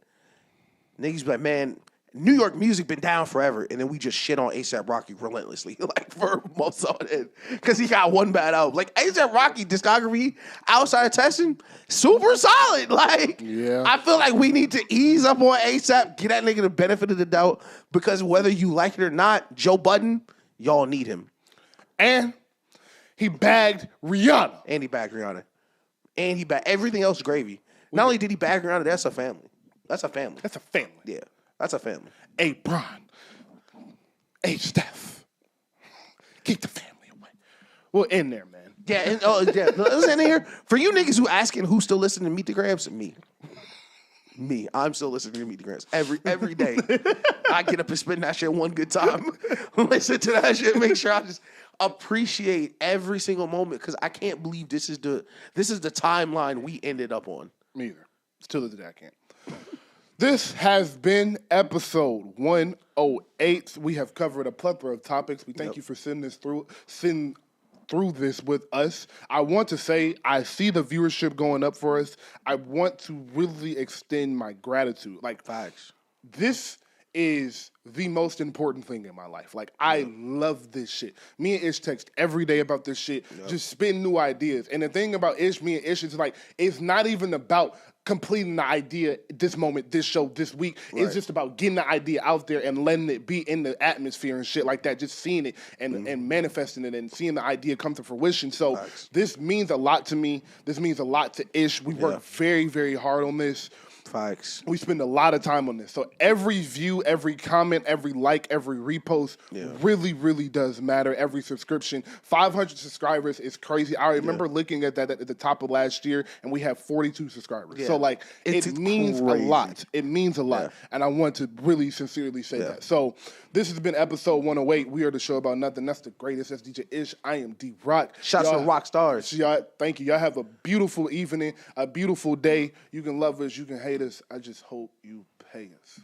niggas be like, man, New York music been down forever, and then we just shit on A$AP Rocky relentlessly, like for months on end, because he got one bad album. Like A$AP Rocky discography outside of testing, super solid. Like,
yeah.
I feel like we need to ease up on A$AP, get that nigga the benefit of the doubt, because whether you like it or not, Joe Budden, y'all need him.
And he bagged Rihanna.
And he bagged Rihanna. And he bagged everything else gravy. Not only did he bag Rihanna, that's a family. That's a family.
That's a family.
Yeah. That's a family.
Hey, Bron. Hey, Steph. Keep the family away. We're in there, man.
Yeah, and listen here. For you niggas who asking who's still listening to Meet the Grams, me. I'm still listening to Meet the Grams every day. I get up and spend that shit one good time. Listen to that shit. Make sure I just appreciate every single moment, because I can't believe this is the timeline we ended up on.
Me either. Still to the day I can't. This has been episode 108. We have covered a plethora of topics. We thank you for sending through this with us. I want to say I see the viewership going up for us. I want to really extend my gratitude. Like,
facts.
This is the most important thing in my life. Like, I love this shit. Me and Ish text every day about this shit. Just spin new ideas. And the thing about me and Ish is like, it's not even about completing the idea this moment, this show, this week. Right. It's just about getting the idea out there and letting it be in the atmosphere and shit like that. Just seeing it and manifesting it and seeing the idea come to fruition. So this means a lot to me. This means a lot to Ish. We work very, very hard on this.
Facts.
We spend a lot of time on this. So every view, every comment, every like, every repost really, really does matter. Every subscription. 500 subscribers is crazy. I remember looking at that at the top of last year, and we have 42 subscribers. Yeah. So, like, it means crazy. A lot. It means a lot. Yeah. And I want to really sincerely say that. So this has been episode 108. We are the show about nothing. That's the greatest. That's DJ Ish. I am Drock.
Shouts to rock stars.
Y'all, thank you. Y'all have a beautiful evening, a beautiful day. You can love us. You can hate us. I just hope you pay us.